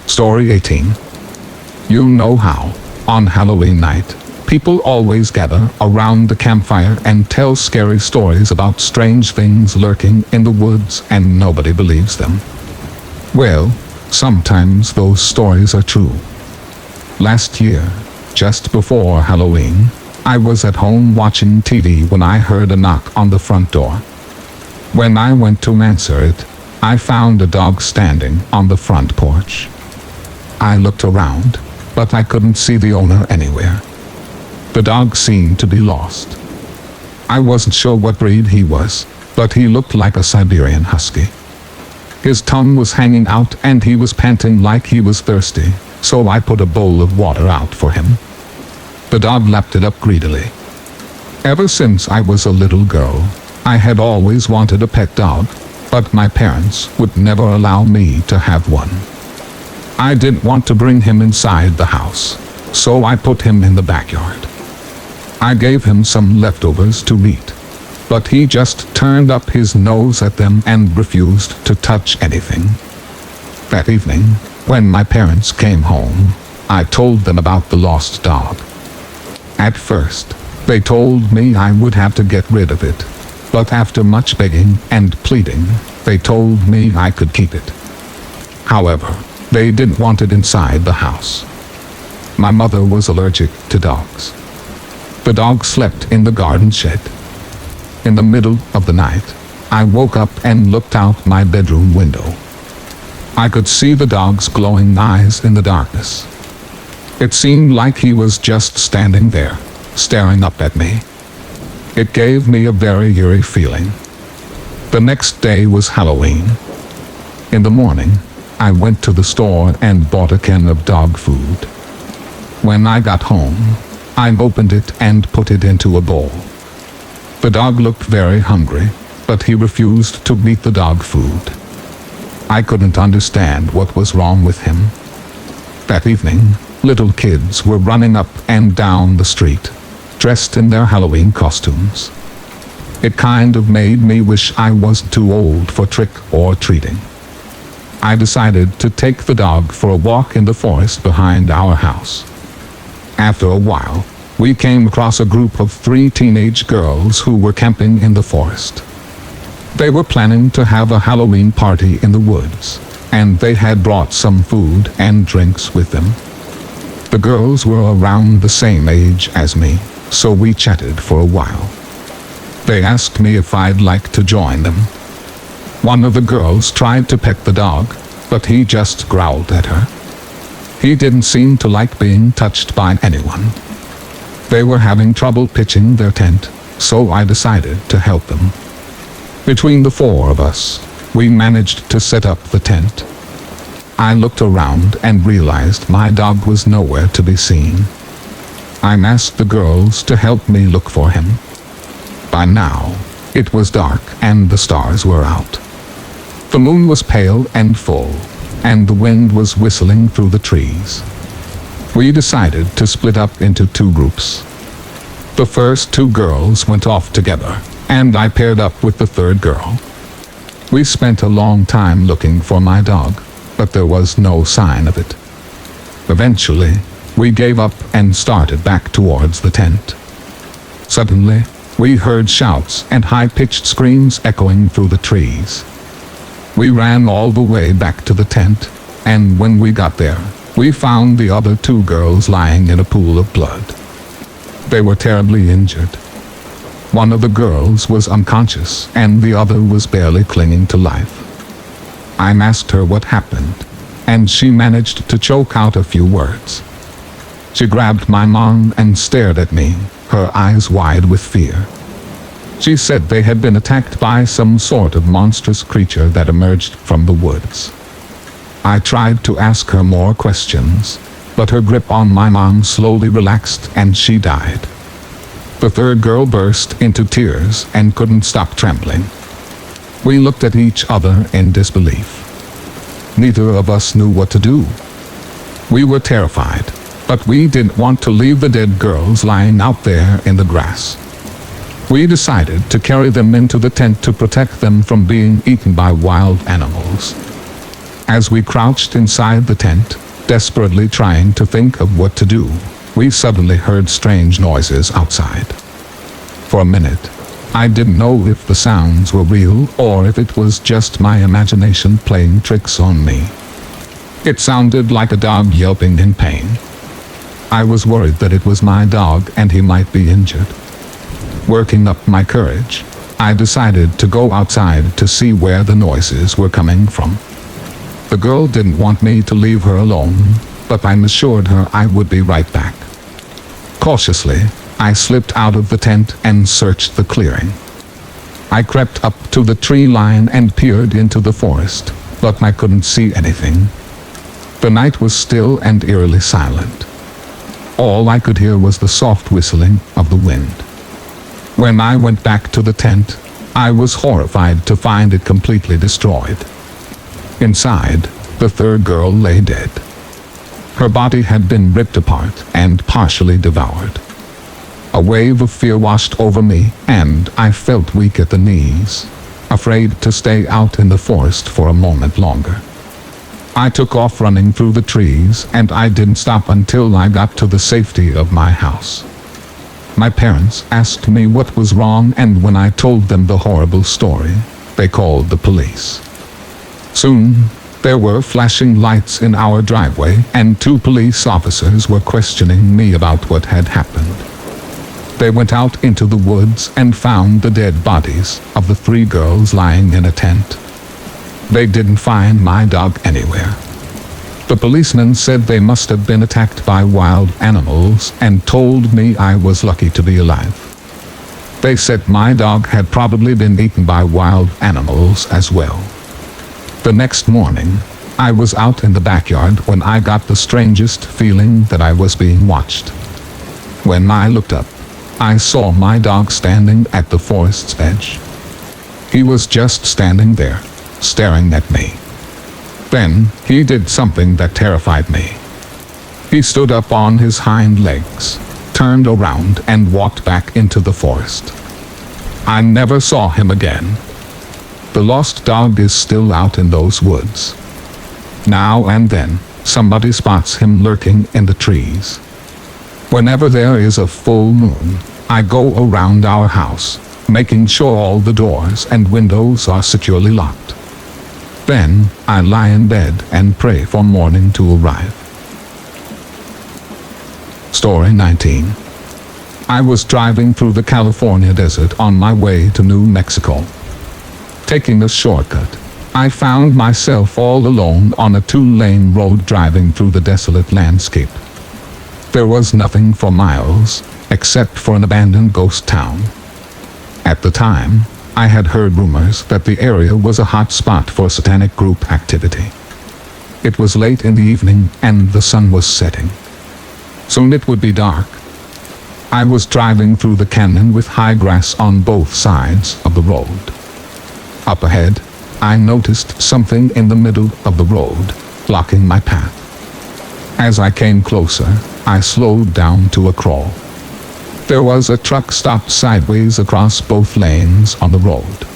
Story 18. You know how, on Halloween night, people always gather around the campfire and tell scary stories about strange things lurking in the woods and nobody believes them. Well, sometimes those stories are true. Last year, just before Halloween, I was at home watching TV when I heard a knock on the front door. When I went to answer it, I found a dog standing on the front porch. I looked around, but I couldn't see the owner anywhere. The dog seemed to be lost. I wasn't sure what breed he was, but he looked like a Siberian husky. His tongue was hanging out and he was panting like he was thirsty, so I put a bowl of water out for him. The dog lapped it up greedily. Ever since I was a little girl, I had always wanted a pet dog, but my parents would never allow me to have one. I didn't want to bring him inside the house, so I put him in the backyard. I gave him some leftovers to eat, but he just turned up his nose at them and refused to touch anything. That evening, when my parents came home, I told them about the lost dog. At first, they told me I would have to get rid of it, but after much begging and pleading, they told me I could keep it. However, they didn't want it inside the house. My mother was allergic to dogs. The dog slept in the garden shed. In the middle of the night, I woke up and looked out my bedroom window. I could see the dog's glowing eyes in the darkness. It seemed like he was just standing there, staring up at me. It gave me a very eerie feeling. The next day was Halloween. In the morning, I went to the store and bought a can of dog food. When I got home, I opened it and put it into a bowl. The dog looked very hungry, but he refused to eat the dog food. I couldn't understand what was wrong with him. That evening, little kids were running up and down the street, dressed in their Halloween costumes. It kind of made me wish I wasn't too old for trick-or-treating. I decided to take the dog for a walk in the forest behind our house. After a while, we came across a group of 3 teenage girls who were camping in the forest. They were planning to have a Halloween party in the woods, and they had brought some food and drinks with them. The girls were around the same age as me, so we chatted for a while. They asked me if I'd like to join them. One of the girls tried to pet the dog, but he just growled at her. He didn't seem to like being touched by anyone. They were having trouble pitching their tent, so I decided to help them. Between the four of us, we managed to set up the tent. I looked around and realized my dog was nowhere to be seen. I asked the girls to help me look for him. By now, it was dark and the stars were out. The moon was pale and full, and the wind was whistling through the trees. We decided to split up into two groups. The first two girls went off together, and I paired up with the third girl. We spent a long time looking for my dog, but there was no sign of it. Eventually, we gave up and started back towards the tent. Suddenly, we heard shouts and high-pitched screams echoing through the trees. We ran all the way back to the tent, and when we got there, we found the other two girls lying in a pool of blood. They were terribly injured. One of the girls was unconscious, and the other was barely clinging to life. I asked her what happened, and she managed to choke out a few words. She grabbed my mom and stared at me, her eyes wide with fear. She said they had been attacked by some sort of monstrous creature that emerged from the woods. I tried to ask her more questions, but her grip on my mom slowly relaxed and she died. The third girl burst into tears and couldn't stop trembling. We looked at each other in disbelief. Neither of us knew what to do. We were terrified, but we didn't want to leave the dead girls lying out there in the grass. We decided to carry them into the tent to protect them from being eaten by wild animals. As we crouched inside the tent, desperately trying to think of what to do, we suddenly heard strange noises outside. For a minute, I didn't know if the sounds were real or if it was just my imagination playing tricks on me. It sounded like a dog yelping in pain. I was worried that it was my dog and he might be injured. Working up my courage, I decided to go outside to see where the noises were coming from. The girl didn't want me to leave her alone, but I assured her I would be right back. Cautiously, I slipped out of the tent and searched the clearing. I crept up to the tree line and peered into the forest, but I couldn't see anything. The night was still and eerily silent. All I could hear was the soft whistling of the wind. When I went back to the tent, I was horrified to find it completely destroyed. Inside, the third girl lay dead. Her body had been ripped apart and partially devoured. A wave of fear washed over me, and I felt weak at the knees, afraid to stay out in the forest for a moment longer. I took off running through the trees, and I didn't stop until I got to the safety of my house. My parents asked me what was wrong, and when I told them the horrible story, they called the police. Soon, there were flashing lights in our driveway, and two police officers were questioning me about what had happened. They went out into the woods and found the dead bodies of the three girls lying in a tent. They didn't find my dog anywhere. The policemen said they must have been attacked by wild animals and told me I was lucky to be alive. They said my dog had probably been eaten by wild animals as well. The next morning, I was out in the backyard when I got the strangest feeling that I was being watched. When I looked up, I saw my dog standing at the forest's edge. He was just standing there, staring at me. Then, he did something that terrified me. He stood up on his hind legs, turned around and walked back into the forest. I never saw him again. The lost dog is still out in those woods. Now and then, somebody spots him lurking in the trees. Whenever there is a full moon, I go around our house, making sure all the doors and windows are securely locked. Then, I lie in bed and pray for morning to arrive. Story 19. I was driving through the California desert on my way to New Mexico. Taking a shortcut, I found myself all alone on a 2-lane road driving through the desolate landscape. There was nothing for miles, except for an abandoned ghost town. At the time, I had heard rumors that the area was a hot spot for satanic group activity. It was late in the evening and the sun was setting. Soon it would be dark. I was driving through the canyon with high grass on both sides of the road. Up ahead, I noticed something in the middle of the road, blocking my path. As I came closer, I slowed down to a crawl. There was a truck stopped sideways across both lanes on the road.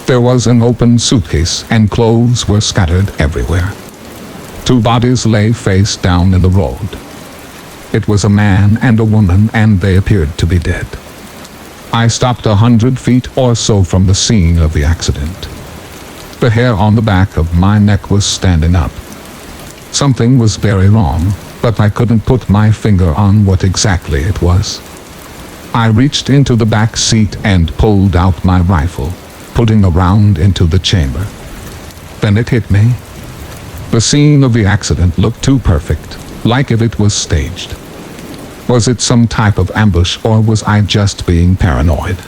There was an open suitcase and clothes were scattered everywhere. 2 bodies lay face down in the road. It was a man and a woman and they appeared to be dead. I stopped 100 feet or so from the scene of the accident. The hair on the back of my neck was standing up. Something was very wrong, but I couldn't put my finger on what exactly it was. I reached into the back seat and pulled out my rifle, putting a round into the chamber. Then it hit me. The scene of the accident looked too perfect, like if it was staged. Was it some type of ambush or was I just being paranoid?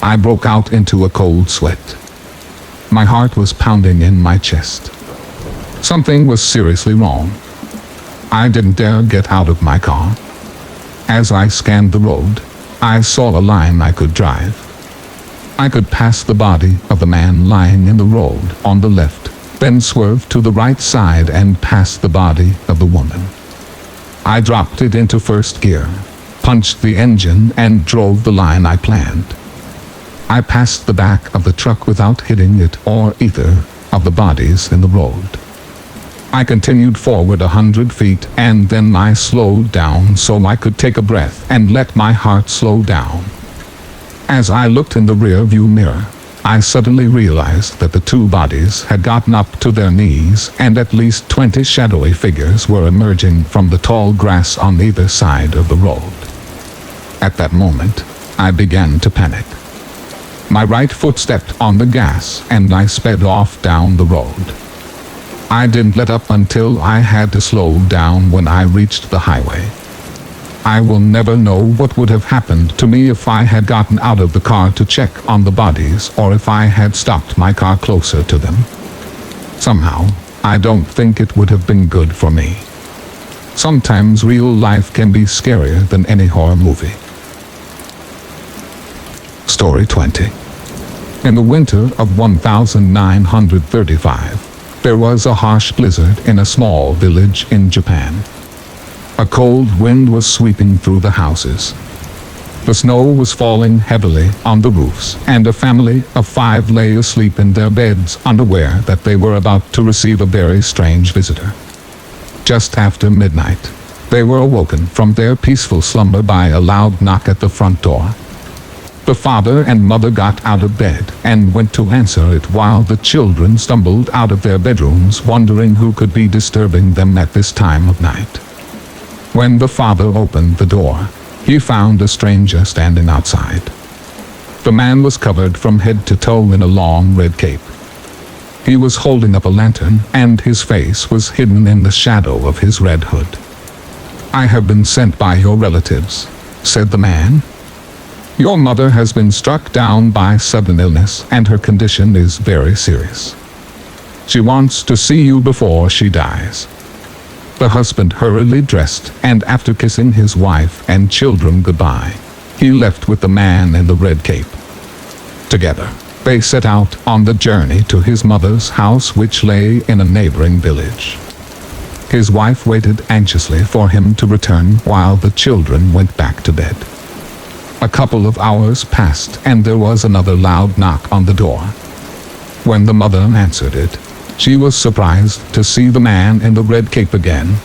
I broke out into a cold sweat. My heart was pounding in my chest. Something was seriously wrong. I didn't dare get out of my car. As I scanned the road, I saw a line I could drive. I could pass the body of the man lying in the road on the left, then swerve to the right side and pass the body of the woman. I dropped it into first gear, punched the engine and drove the line I planned. I passed the back of the truck without hitting it or either of the bodies in the road. I continued forward 100 feet and then I slowed down so I could take a breath and let my heart slow down. As I looked in the rear view mirror, I suddenly realized that the 2 bodies had gotten up to their knees and at least 20 shadowy figures were emerging from the tall grass on either side of the road. At that moment, I began to panic. My right foot stepped on the gas and I sped off down the road. I didn't let up until I had to slow down when I reached the highway. I will never know what would have happened to me if I had gotten out of the car to check on the bodies or if I had stopped my car closer to them. Somehow, I don't think it would have been good for me. Sometimes real life can be scarier than any horror movie. Story 20. In the winter of 1935, there was a harsh blizzard in a small village in Japan. A cold wind was sweeping through the houses. The snow was falling heavily on the roofs, and a family of 5 lay asleep in their beds, unaware that they were about to receive a very strange visitor. Just after midnight, they were awoken from their peaceful slumber by a loud knock at the front door. The father and mother got out of bed and went to answer it while the children stumbled out of their bedrooms wondering who could be disturbing them at this time of night. When the father opened the door, he found a stranger standing outside. The man was covered from head to toe in a long red cape. He was holding up a lantern and his face was hidden in the shadow of his red hood. "I have been sent by your relatives," said the man. "Your mother has been struck down by sudden illness and her condition is very serious. She wants to see you before she dies." The husband hurriedly dressed and after kissing his wife and children goodbye, he left with the man in the red cape. Together, they set out on the journey to his mother's house which lay in a neighboring village. His wife waited anxiously for him to return while the children went back to bed. A couple of hours passed and there was another loud knock on the door. When the mother answered it, she was surprised to see the man in the red cape again.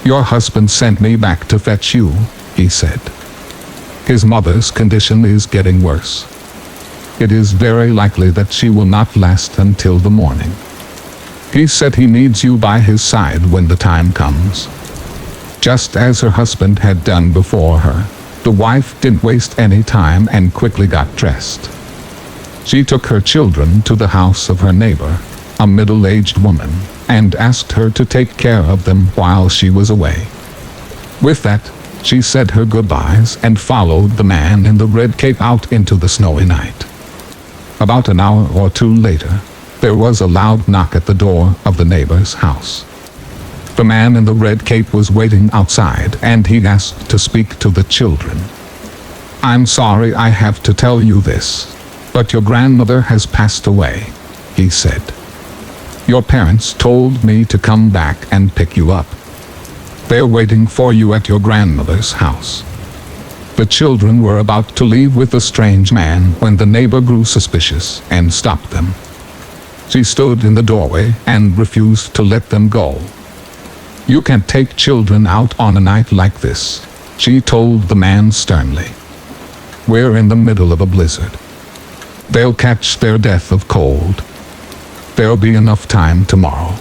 "Your husband sent me back to fetch you," he said. "His mother's condition is getting worse. It is very likely that she will not last until the morning. He said he needs you by his side when the time comes." Just as her husband had done before her, The wife didn't waste any time and quickly got dressed. She took her children to the house of her neighbor, a middle-aged woman, and asked her to take care of them while she was away. With that, she said her goodbyes and followed the man in the red cape out into the snowy night. About an hour or two later, there was a loud knock at the door of the neighbor's house. The man in the red cape was waiting outside, and he asked to speak to the children. "I'm sorry I have to tell you this, but your grandmother has passed away," he said. "Your parents told me to come back and pick you up. They're waiting for you at your grandmother's house." The children were about to leave with the strange man when the neighbor grew suspicious and stopped them. She stood in the doorway and refused to let them go. "You can't take children out on a night like this," she told the man sternly. "We're in the middle of a blizzard. They'll catch their death of cold. There'll be enough time tomorrow.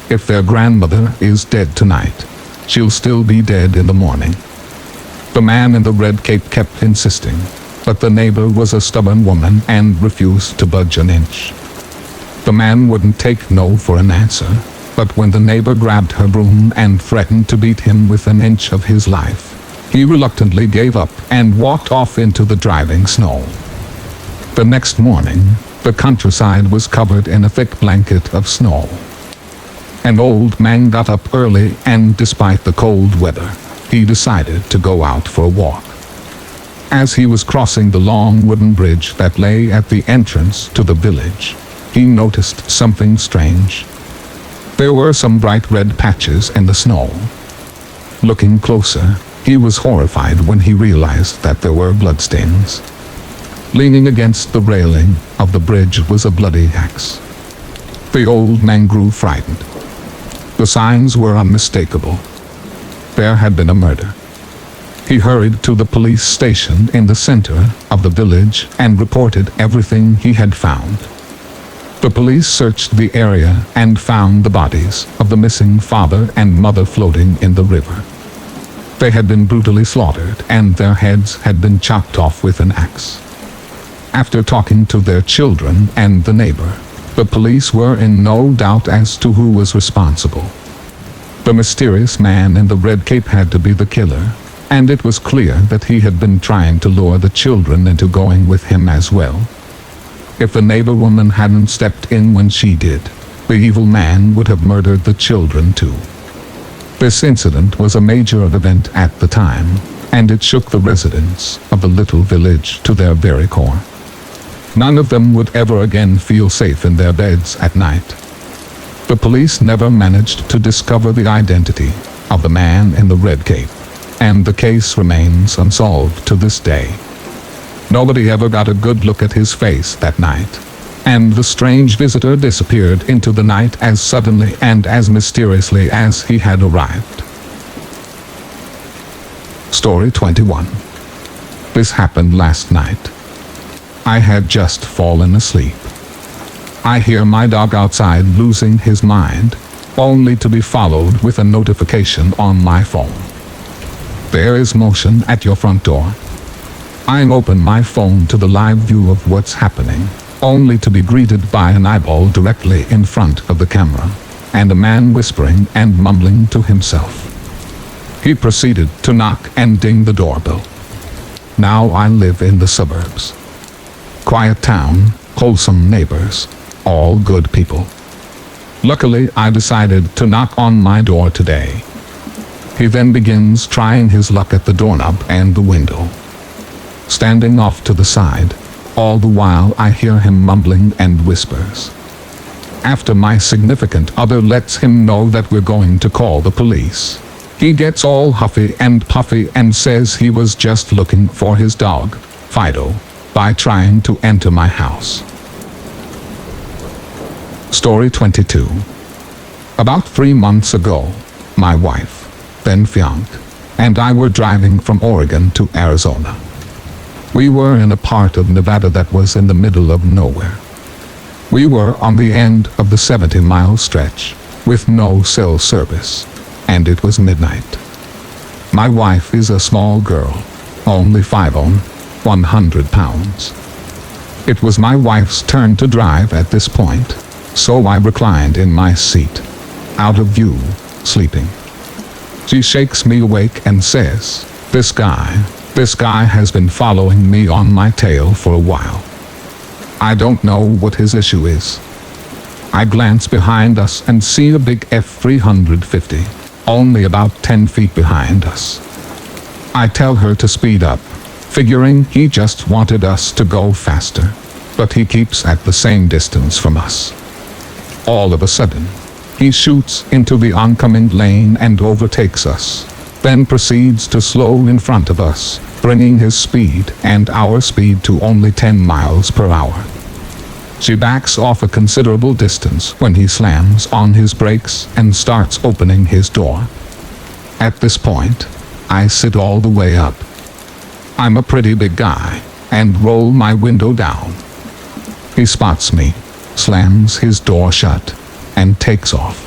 If their grandmother is dead tonight, she'll still be dead in the morning." The man in the red cape kept insisting, but the neighbor was a stubborn woman and refused to budge an inch. The man wouldn't take no for an answer, but when the neighbor grabbed her broom and threatened to beat him with an inch of his life, he reluctantly gave up and walked off into the driving snow. The next morning, the countryside was covered in a thick blanket of snow. An old man got up early, and despite the cold weather, he decided to go out for a walk. As he was crossing the long wooden bridge that lay at the entrance to the village, he noticed something strange. There were some bright red patches in the snow. Looking closer, he was horrified when he realized that there were bloodstains. Leaning against the railing of the bridge was a bloody axe. The old man grew frightened. The signs were unmistakable. There had been a murder. He hurried to the police station in the center of the village and reported everything he had found. The police searched the area and found the bodies of the missing father and mother floating in the river. They had been brutally slaughtered, and their heads had been chopped off with an axe. After talking to their children and the neighbor, the police were in no doubt as to who was responsible. The mysterious man in the red cape had to be the killer, and it was clear that he had been trying to lure the children into going with him as well. If the neighbor woman hadn't stepped in when she did, the evil man would have murdered the children too. This incident was a major event at the time, and it shook the residents of the little village to their very core. None of them would ever again feel safe in their beds at night. The police never managed to discover the identity of the man in the red cape, and the case remains unsolved to this day. Nobody ever got a good look at his face that night, and the strange visitor disappeared into the night as suddenly and as mysteriously as he had arrived. Story 21. This happened last night. I had just fallen asleep. I hear my dog outside losing his mind, only to be followed with a notification on my phone. There is motion at your front door. I open my phone to the live view of what's happening, only to be greeted by an eyeball directly in front of the camera, and a man whispering and mumbling to himself. He proceeded to knock and ding the doorbell. Now I live in the suburbs. Quiet town, wholesome neighbors, all good people. Luckily, I decided to knock on my door today. He then begins trying his luck at the doorknob and the window. Standing off to the side, all the while I hear him mumbling and whispers. After my significant other lets him know that we're going to call the police, he gets all huffy and puffy and says he was just looking for his dog, Fido, by trying to enter my house. Story 22. About 3 months ago, my wife, then fiancé, and I were driving from Oregon to Arizona. We were in a part of Nevada that was in the middle of nowhere. We were on the end of the 70-mile stretch, with no cell service, and it was midnight. My wife is a small girl, only 5 on 100 pounds. It was my wife's turn to drive at this point, so I reclined in my seat, out of view, sleeping. She shakes me awake and says, this guy has been following me on my tail for a while. I don't know what his issue is. I glance behind us and see a big F-350, only about 10 feet behind us. I tell her to speed up, figuring he just wanted us to go faster, but he keeps at the same distance from us. All of a sudden, he shoots into the oncoming lane and overtakes us, then proceeds to slow in front of us, bringing his speed and our speed to only 10 miles per hour. She backs off a considerable distance when he slams on his brakes and starts opening his door. At this point, I sit all the way up. I'm a pretty big guy, and roll my window down. He spots me, slams his door shut, and takes off.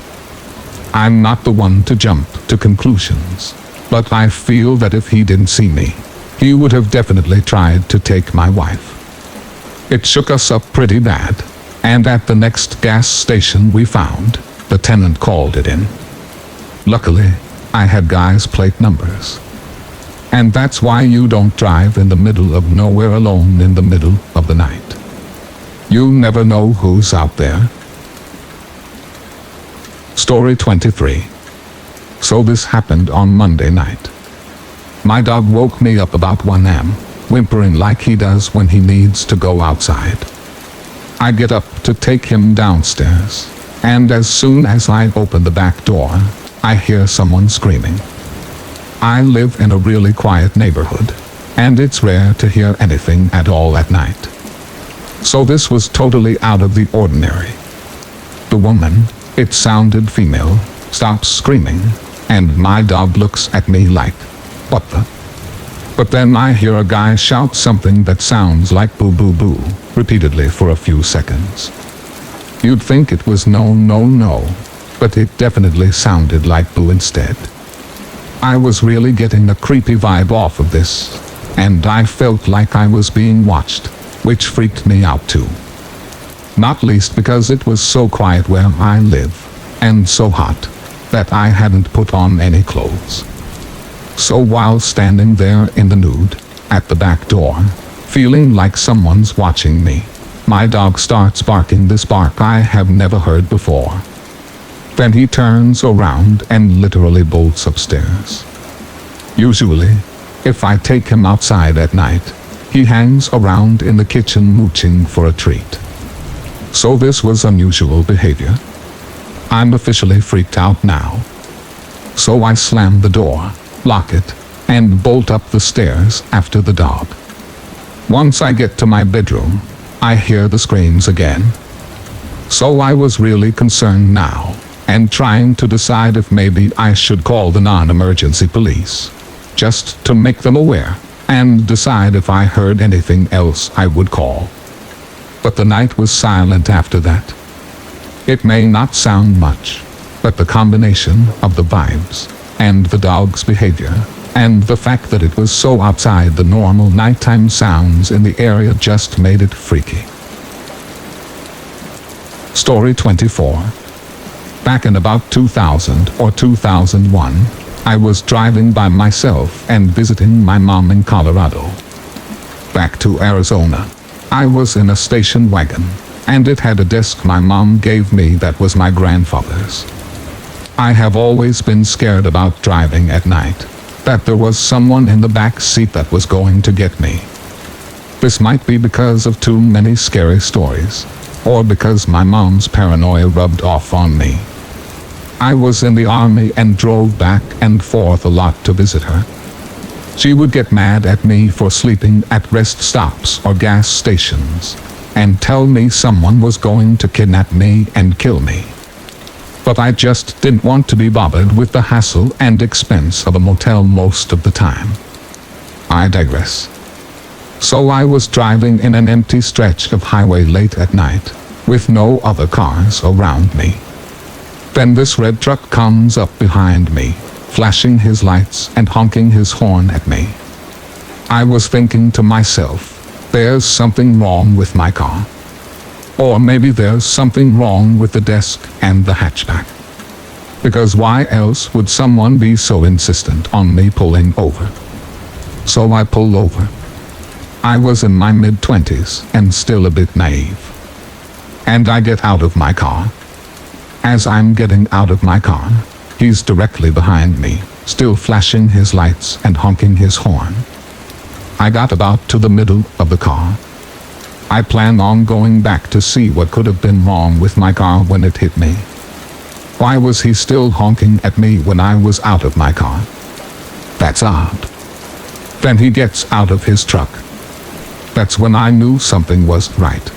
I'm not the one to jump to conclusions, but I feel that if he didn't see me, he would have definitely tried to take my wife. It shook us up pretty bad, and at the next gas station we found, the tenant called it in. Luckily, I had guys' plate numbers. And that's why you don't drive in the middle of nowhere alone in the middle of the night. You never know who's out there. Story 23. So this happened on Monday night. My dog woke me up about 1 a.m., whimpering like he does when he needs to go outside. I get up to take him downstairs, and as soon as I open the back door, I hear someone screaming. I live in a really quiet neighborhood, and it's rare to hear anything at all at night. So this was totally out of the ordinary. The woman, it sounded female, stops screaming, and my dog looks at me like, what the? But then I hear a guy shout something that sounds like boo boo boo, repeatedly for a few seconds. You'd think it was no no no, but it definitely sounded like boo instead. I was really getting a creepy vibe off of this, and I felt like I was being watched, which freaked me out too. Not least because it was so quiet where I live, and so hot, that I hadn't put on any clothes. So while standing there in the nude, at the back door, feeling like someone's watching me, my dog starts barking this bark I have never heard before. Then he turns around and literally bolts upstairs. Usually, if I take him outside at night, he hangs around in the kitchen mooching for a treat. So this was unusual behavior. I'm officially freaked out now. So I slam the door, lock it, and bolt up the stairs after the dog. Once I get to my bedroom, I hear the screams again. So I was really concerned now, and trying to decide if maybe I should call the non-emergency police, just to make them aware, and decide if I heard anything else I would call. But the night was silent after that. It may not sound much, but the combination of the vibes, and the dog's behavior, and the fact that it was so outside the normal nighttime sounds in the area just made it freaky. Story 24. Back in about 2000 or 2001, I was driving by myself and visiting my mom in Colorado. Back to Arizona, I was in a station wagon, and it had a desk my mom gave me that was my grandfather's. I have always been scared about driving at night, that there was someone in the back seat that was going to get me. This might be because of too many scary stories, or because my mom's paranoia rubbed off on me. I was in the army and drove back and forth a lot to visit her. She would get mad at me for sleeping at rest stops or gas stations, and tell me someone was going to kidnap me and kill me. But I just didn't want to be bothered with the hassle and expense of a motel most of the time. I digress. So I was driving in an empty stretch of highway late at night, with no other cars around me. Then this red truck comes up behind me, flashing his lights and honking his horn at me. I was thinking to myself, there's something wrong with my car. Or maybe there's something wrong with the desk and the hatchback. Because why else would someone be so insistent on me pulling over? So I pulled over. I was in my mid-20s and still a bit naive. And I get out of my car. As I'm getting out of my car, he's directly behind me, still flashing his lights and honking his horn. I got about to the middle of the car. I plan on going back to see what could have been wrong with my car when it hit me. Why was he still honking at me when I was out of my car? That's odd. Then he gets out of his truck. That's when I knew something was right.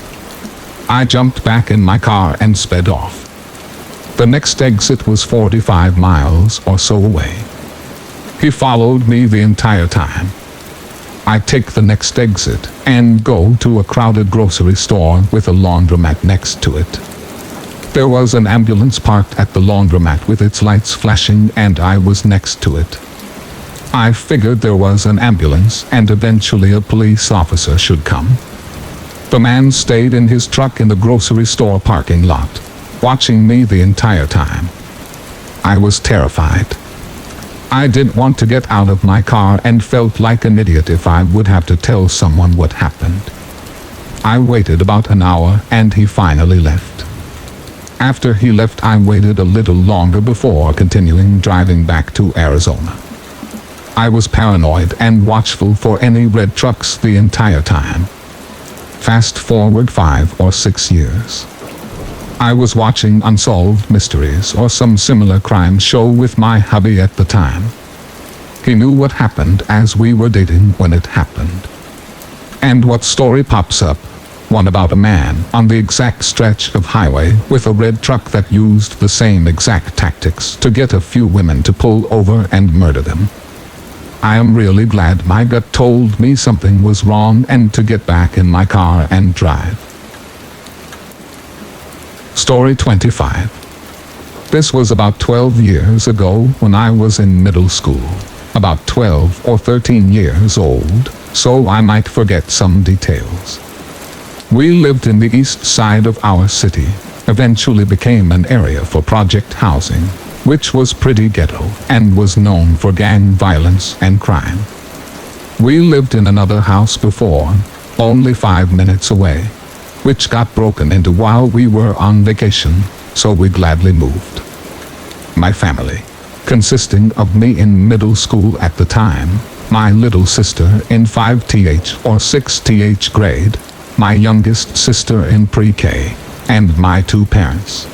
I jumped back in my car and sped off. The next exit was 45 miles or so away. He followed me the entire time. I take the next exit and go to a crowded grocery store with a laundromat next to it. There was an ambulance parked at the laundromat with its lights flashing, and I was next to it. I figured there was an ambulance and eventually a police officer should come. The man stayed in his truck in the grocery store parking lot, watching me the entire time. I was terrified. I didn't want to get out of my car and felt like an idiot if I would have to tell someone what happened. I waited about an hour and he finally left. After he left, I waited a little longer before continuing driving back to Arizona. I was paranoid and watchful for any red trucks the entire time. Fast forward 5 or 6 years. I was watching Unsolved Mysteries or some similar crime show with my hubby at the time. He knew what happened as we were dating when it happened. And what story pops up? One about a man on the exact stretch of highway with a red truck that used the same exact tactics to get a few women to pull over and murder them. I am really glad my gut told me something was wrong and to get back in my car and drive. Story 25. This was about 12 years ago when I was in middle school, about 12 or 13 years old, so I might forget some details. We lived in the east side of our city, eventually became an area for project housing, which was pretty ghetto and was known for gang violence and crime. We lived in another house before, only 5 minutes away, which got broken into while we were on vacation, so we gladly moved. My family, consisting of me in middle school at the time, my little sister in 5th or 6th grade, my youngest sister in pre-K, and my 2 parents.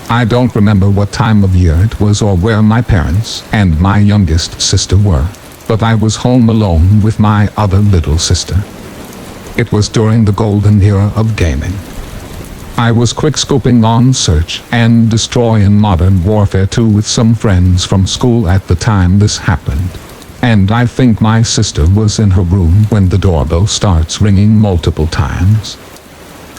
I don't remember what time of year it was or where my parents and my youngest sister were, but I was home alone with my other little sister. It was during the golden era of gaming. I was quick-scoping on Search and Destroy in Modern Warfare 2 with some friends from school at the time this happened, and I think my sister was in her room when the doorbell starts ringing multiple times.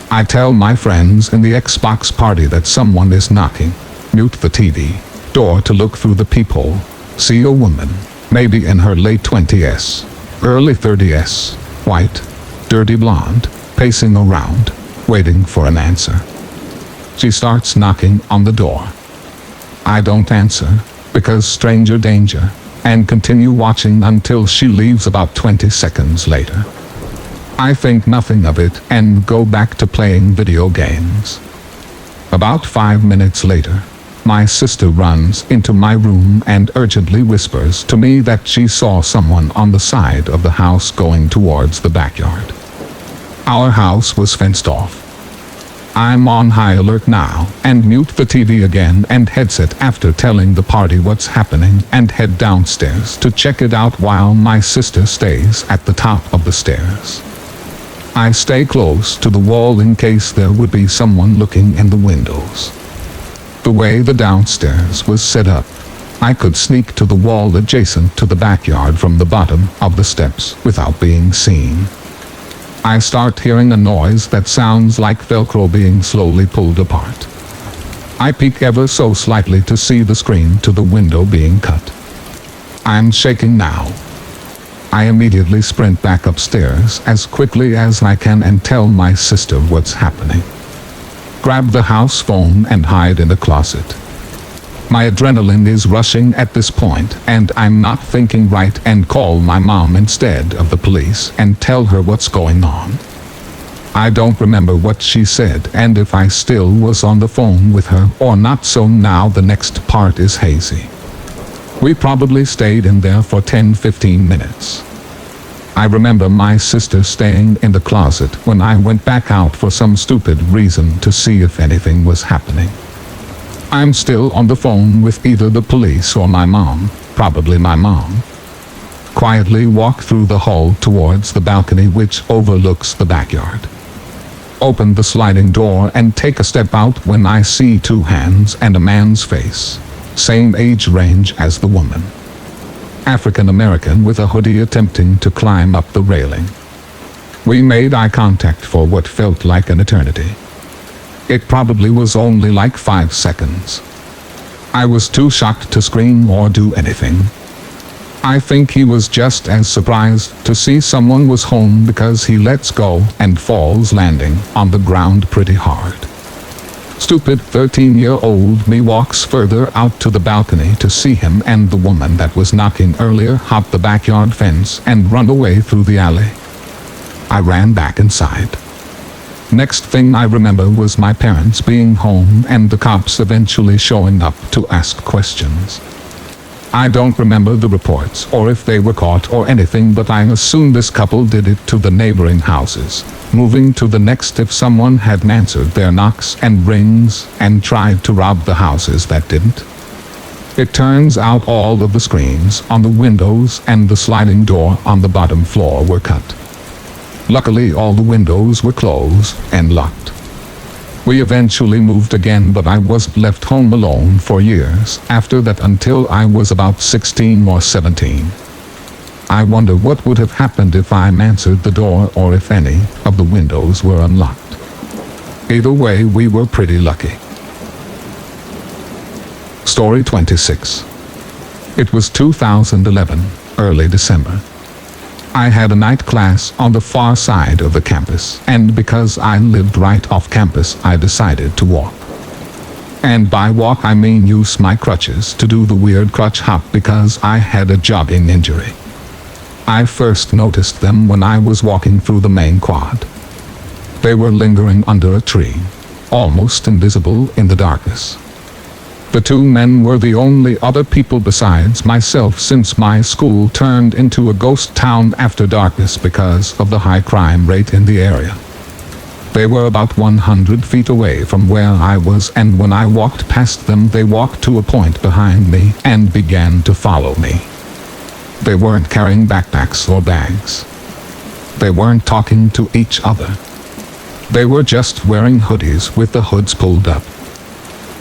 I tell my friends in the Xbox party that someone is knocking, mute the TV door to look through the peephole, see a woman, maybe in her late 20s, early 30s, white, dirty blonde, pacing around, waiting for an answer. She starts knocking on the door. I don't answer, because stranger danger, and continue watching until she leaves about 20 seconds later. I think nothing of it and go back to playing video games. About 5 minutes later, my sister runs into my room and urgently whispers to me that she saw someone on the side of the house going towards the backyard. Our house was fenced off. I'm on high alert now and mute the TV again and headset after telling the party what's happening and head downstairs to check it out while my sister stays at the top of the stairs. I stay close to the wall in case there would be someone looking in the windows. The way the downstairs was set up, I could sneak to the wall adjacent to the backyard from the bottom of the steps without being seen. I start hearing a noise that sounds like Velcro being slowly pulled apart. I peek ever so slightly to see the screen to the window being cut. I'm shaking now. I immediately sprint back upstairs as quickly as I can and tell my sister what's happening. Grab the house phone and hide in the closet. My adrenaline is rushing at this point, and I'm not thinking right and call my mom instead of the police and tell her what's going on. I don't remember what she said and if I still was on the phone with her or not, so now the next part is hazy. We probably stayed in there for 10-15 minutes. I remember my sister staying in the closet when I went back out for some stupid reason to see if anything was happening. I'm still on the phone with either the police or my mom, probably my mom. Quietly walk through the hall towards the balcony which overlooks the backyard. Open the sliding door and take a step out when I see two hands and a man's face. Same age range as the woman. African American with a hoodie attempting to climb up the railing. We made eye contact for what felt like an eternity. It probably was only like 5 seconds. I was too shocked to scream or do anything. I think he was just as surprised to see someone was home because he lets go and falls landing on the ground pretty hard. Stupid 13-year-old me walks further out to the balcony to see him and the woman that was knocking earlier hop the backyard fence and run away through the alley. I ran back inside. Next thing I remember was my parents being home and the cops eventually showing up to ask questions. I don't remember the reports or if they were caught or anything, but I assume this couple did it to the neighboring houses, moving to the next if someone hadn't answered their knocks and rings and tried to rob the houses that didn't. It turns out all of the screens on the windows and the sliding door on the bottom floor were cut. Luckily all the windows were closed and locked. We eventually moved again, but I was left home alone for years after that until I was about 16 or 17. I wonder what would have happened if I answered the door or if any of the windows were unlocked. Either way, we were pretty lucky. Story 26. It was 2011, early December. I had a night class on the far side of the campus, and because I lived right off campus, I decided to walk. And by walk I mean use my crutches to do the weird crutch hop because I had a jogging injury. I first noticed them when I was walking through the main quad. They were lingering under a tree, almost invisible in the darkness. The two men were the only other people besides myself since my school turned into a ghost town after darkness because of the high crime rate in the area. They were about 100 feet away from where I was, and when I walked past them they walked to a point behind me and began to follow me. They weren't carrying backpacks or bags. They weren't talking to each other. They were just wearing hoodies with the hoods pulled up.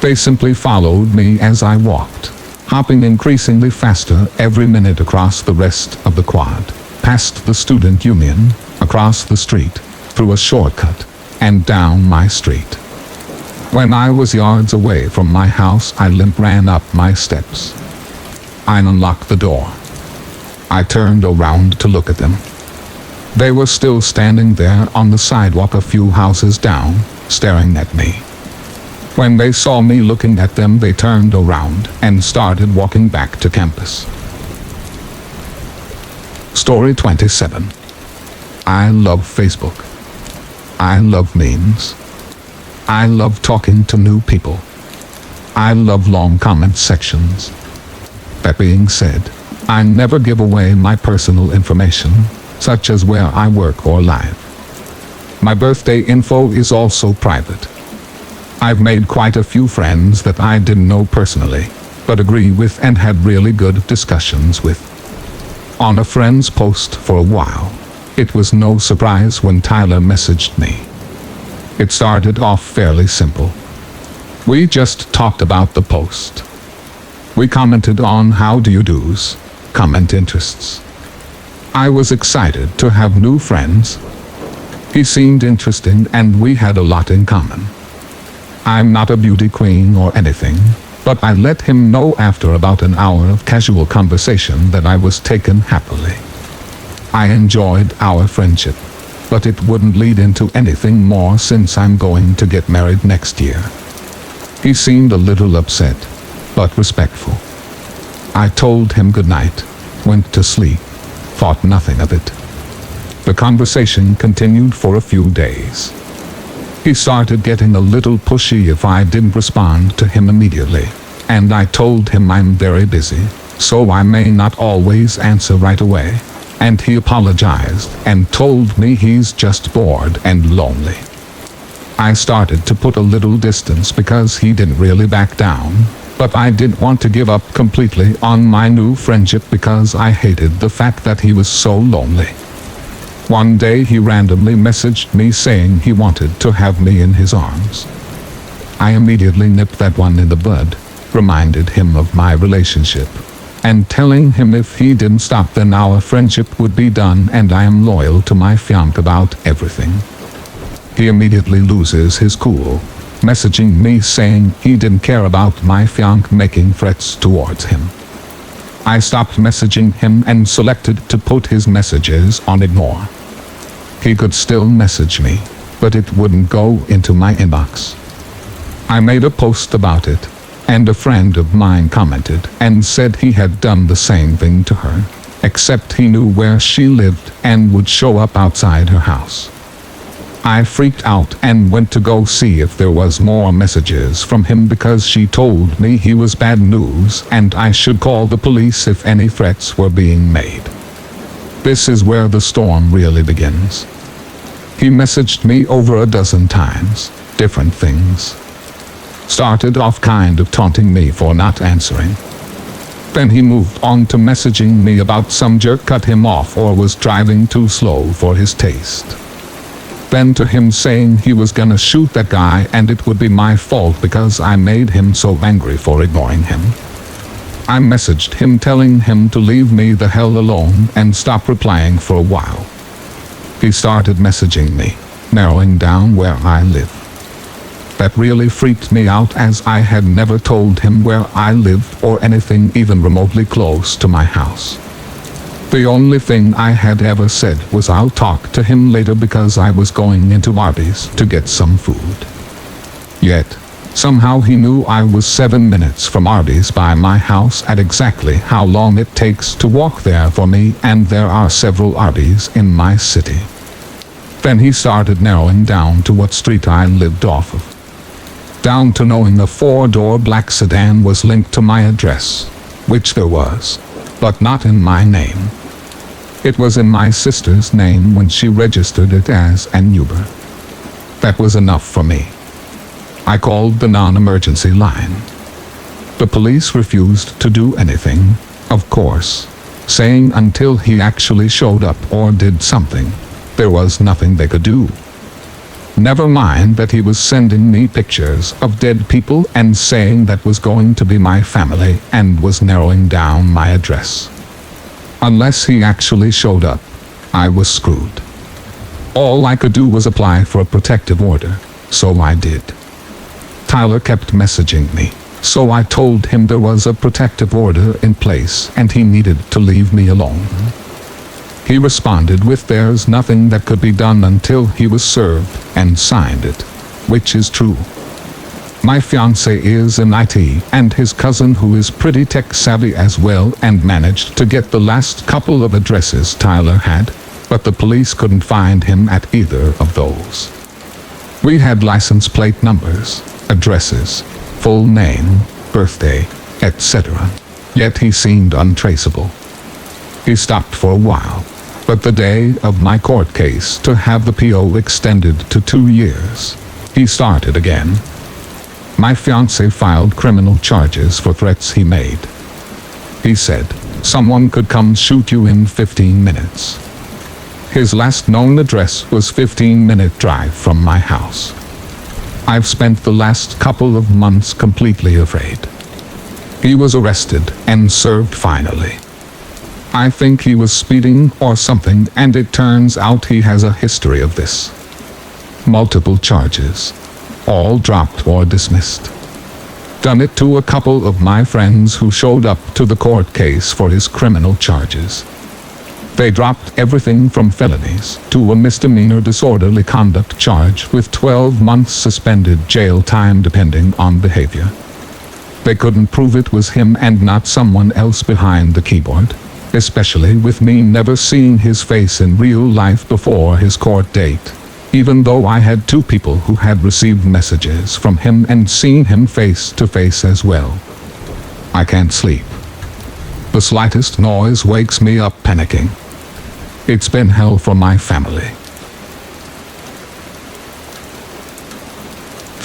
They simply followed me as I walked, hopping increasingly faster every minute across the rest of the quad, past the student union, across the street, through a shortcut, and down my street. When I was yards away from my house, I limp ran up my steps. I unlocked the door. I turned around to look at them. They were still standing there on the sidewalk a few houses down, staring at me. When they saw me looking at them, they turned around and started walking back to campus. Story 27. I love Facebook. I love memes. I love talking to new people. I love long comment sections. That being said, I never give away my personal information, such as where I work or live. My birthday info is also private. I've made quite a few friends that I didn't know personally, but agree with and had really good discussions with. On a friend's post for a while, it was no surprise when Tyler messaged me. It started off fairly simple. We just talked about the post. We commented on how do you do's, comment interests. I was excited to have new friends. He seemed interesting and we had a lot in common. I'm not a beauty queen or anything, but I let him know after about an hour of casual conversation that I was taken happily. I enjoyed our friendship, but it wouldn't lead into anything more since I'm going to get married next year. He seemed a little upset, but respectful. I told him goodnight, went to sleep, thought nothing of it. The conversation continued for a few days. He started getting a little pushy if I didn't respond to him immediately, and I told him I'm very busy, so I may not always answer right away, and he apologized and told me he's just bored and lonely. I started to put a little distance because he didn't really back down, but I didn't want to give up completely on my new friendship because I hated the fact that he was so lonely. One day he randomly messaged me saying he wanted to have me in his arms. I immediately nipped that one in the bud, reminded him of my relationship, and telling him if he didn't stop then our friendship would be done and I am loyal to my fiancé about everything. He immediately loses his cool, messaging me saying he didn't care about my fiancé making threats towards him. I stopped messaging him and selected to put his messages on ignore. He could still message me, but it wouldn't go into my inbox. I made a post about it, and a friend of mine commented and said he had done the same thing to her, except he knew where she lived and would show up outside her house. I freaked out and went to go see if there was more messages from him because she told me he was bad news and I should call the police if any threats were being made. This is where the storm really begins. He messaged me over a dozen times, different things. Started off kind of taunting me for not answering. Then he moved on to messaging me about some jerk cut him off or was driving too slow for his taste. Then to him saying he was gonna shoot that guy and it would be my fault because I made him so angry for ignoring him. I messaged him telling him to leave me the hell alone and stop replying for a while. He started messaging me, narrowing down where I live. That really freaked me out as I had never told him where I lived or anything even remotely close to my house. The only thing I had ever said was I'll talk to him later because I was going into Arby's to get some food. Yet, somehow he knew I was 7 minutes from Arby's by my house at exactly how long it takes to walk there for me, and there are several Arby's in my city. Then he started narrowing down to what street I lived off of. Down to knowing a 4-door black sedan was linked to my address, which there was, but not in my name. It was in my sister's name when she registered it as an Uber. That was enough for me. I called the non-emergency line. The police refused to do anything, of course, saying until he actually showed up or did something, there was nothing they could do. Never mind that he was sending me pictures of dead people and saying that was going to be my family and was narrowing down my address. Unless he actually showed up, I was screwed. All I could do was apply for a protective order, so I did. Tyler kept messaging me, so I told him there was a protective order in place and he needed to leave me alone. He responded with there's nothing that could be done until he was served and signed it, which is true. My fiancé is in IT and his cousin who is pretty tech savvy as well and managed to get the last couple of addresses Tyler had, but the police couldn't find him at either of those. We had license plate numbers, addresses, full name, birthday, etc. Yet he seemed untraceable. He stopped for a while, but the day of my court case to have the PO extended to 2 years, he started again. My fiancé filed criminal charges for threats he made. He said, someone could come shoot you in 15 minutes. His last known address was 15-minute drive from my house. I've spent the last couple of months completely afraid. He was arrested and served finally. I think he was speeding or something, and it turns out he has a history of this. Multiple charges, all dropped or dismissed. Done it to a couple of my friends who showed up to the court case for his criminal charges. They dropped everything from felonies to a misdemeanor disorderly conduct charge with 12 months suspended jail time depending on behavior. They couldn't prove it was him and not someone else behind the keyboard, especially with me never seeing his face in real life before his court date, even though I had two people who had received messages from him and seen him face to face as well. I can't sleep. The slightest noise wakes me up panicking. It's been hell for my family.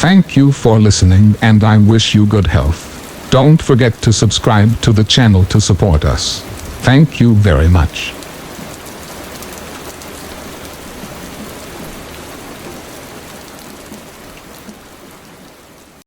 Thank you for listening, and I wish you good health. Don't forget to subscribe to the channel to support us. Thank you very much.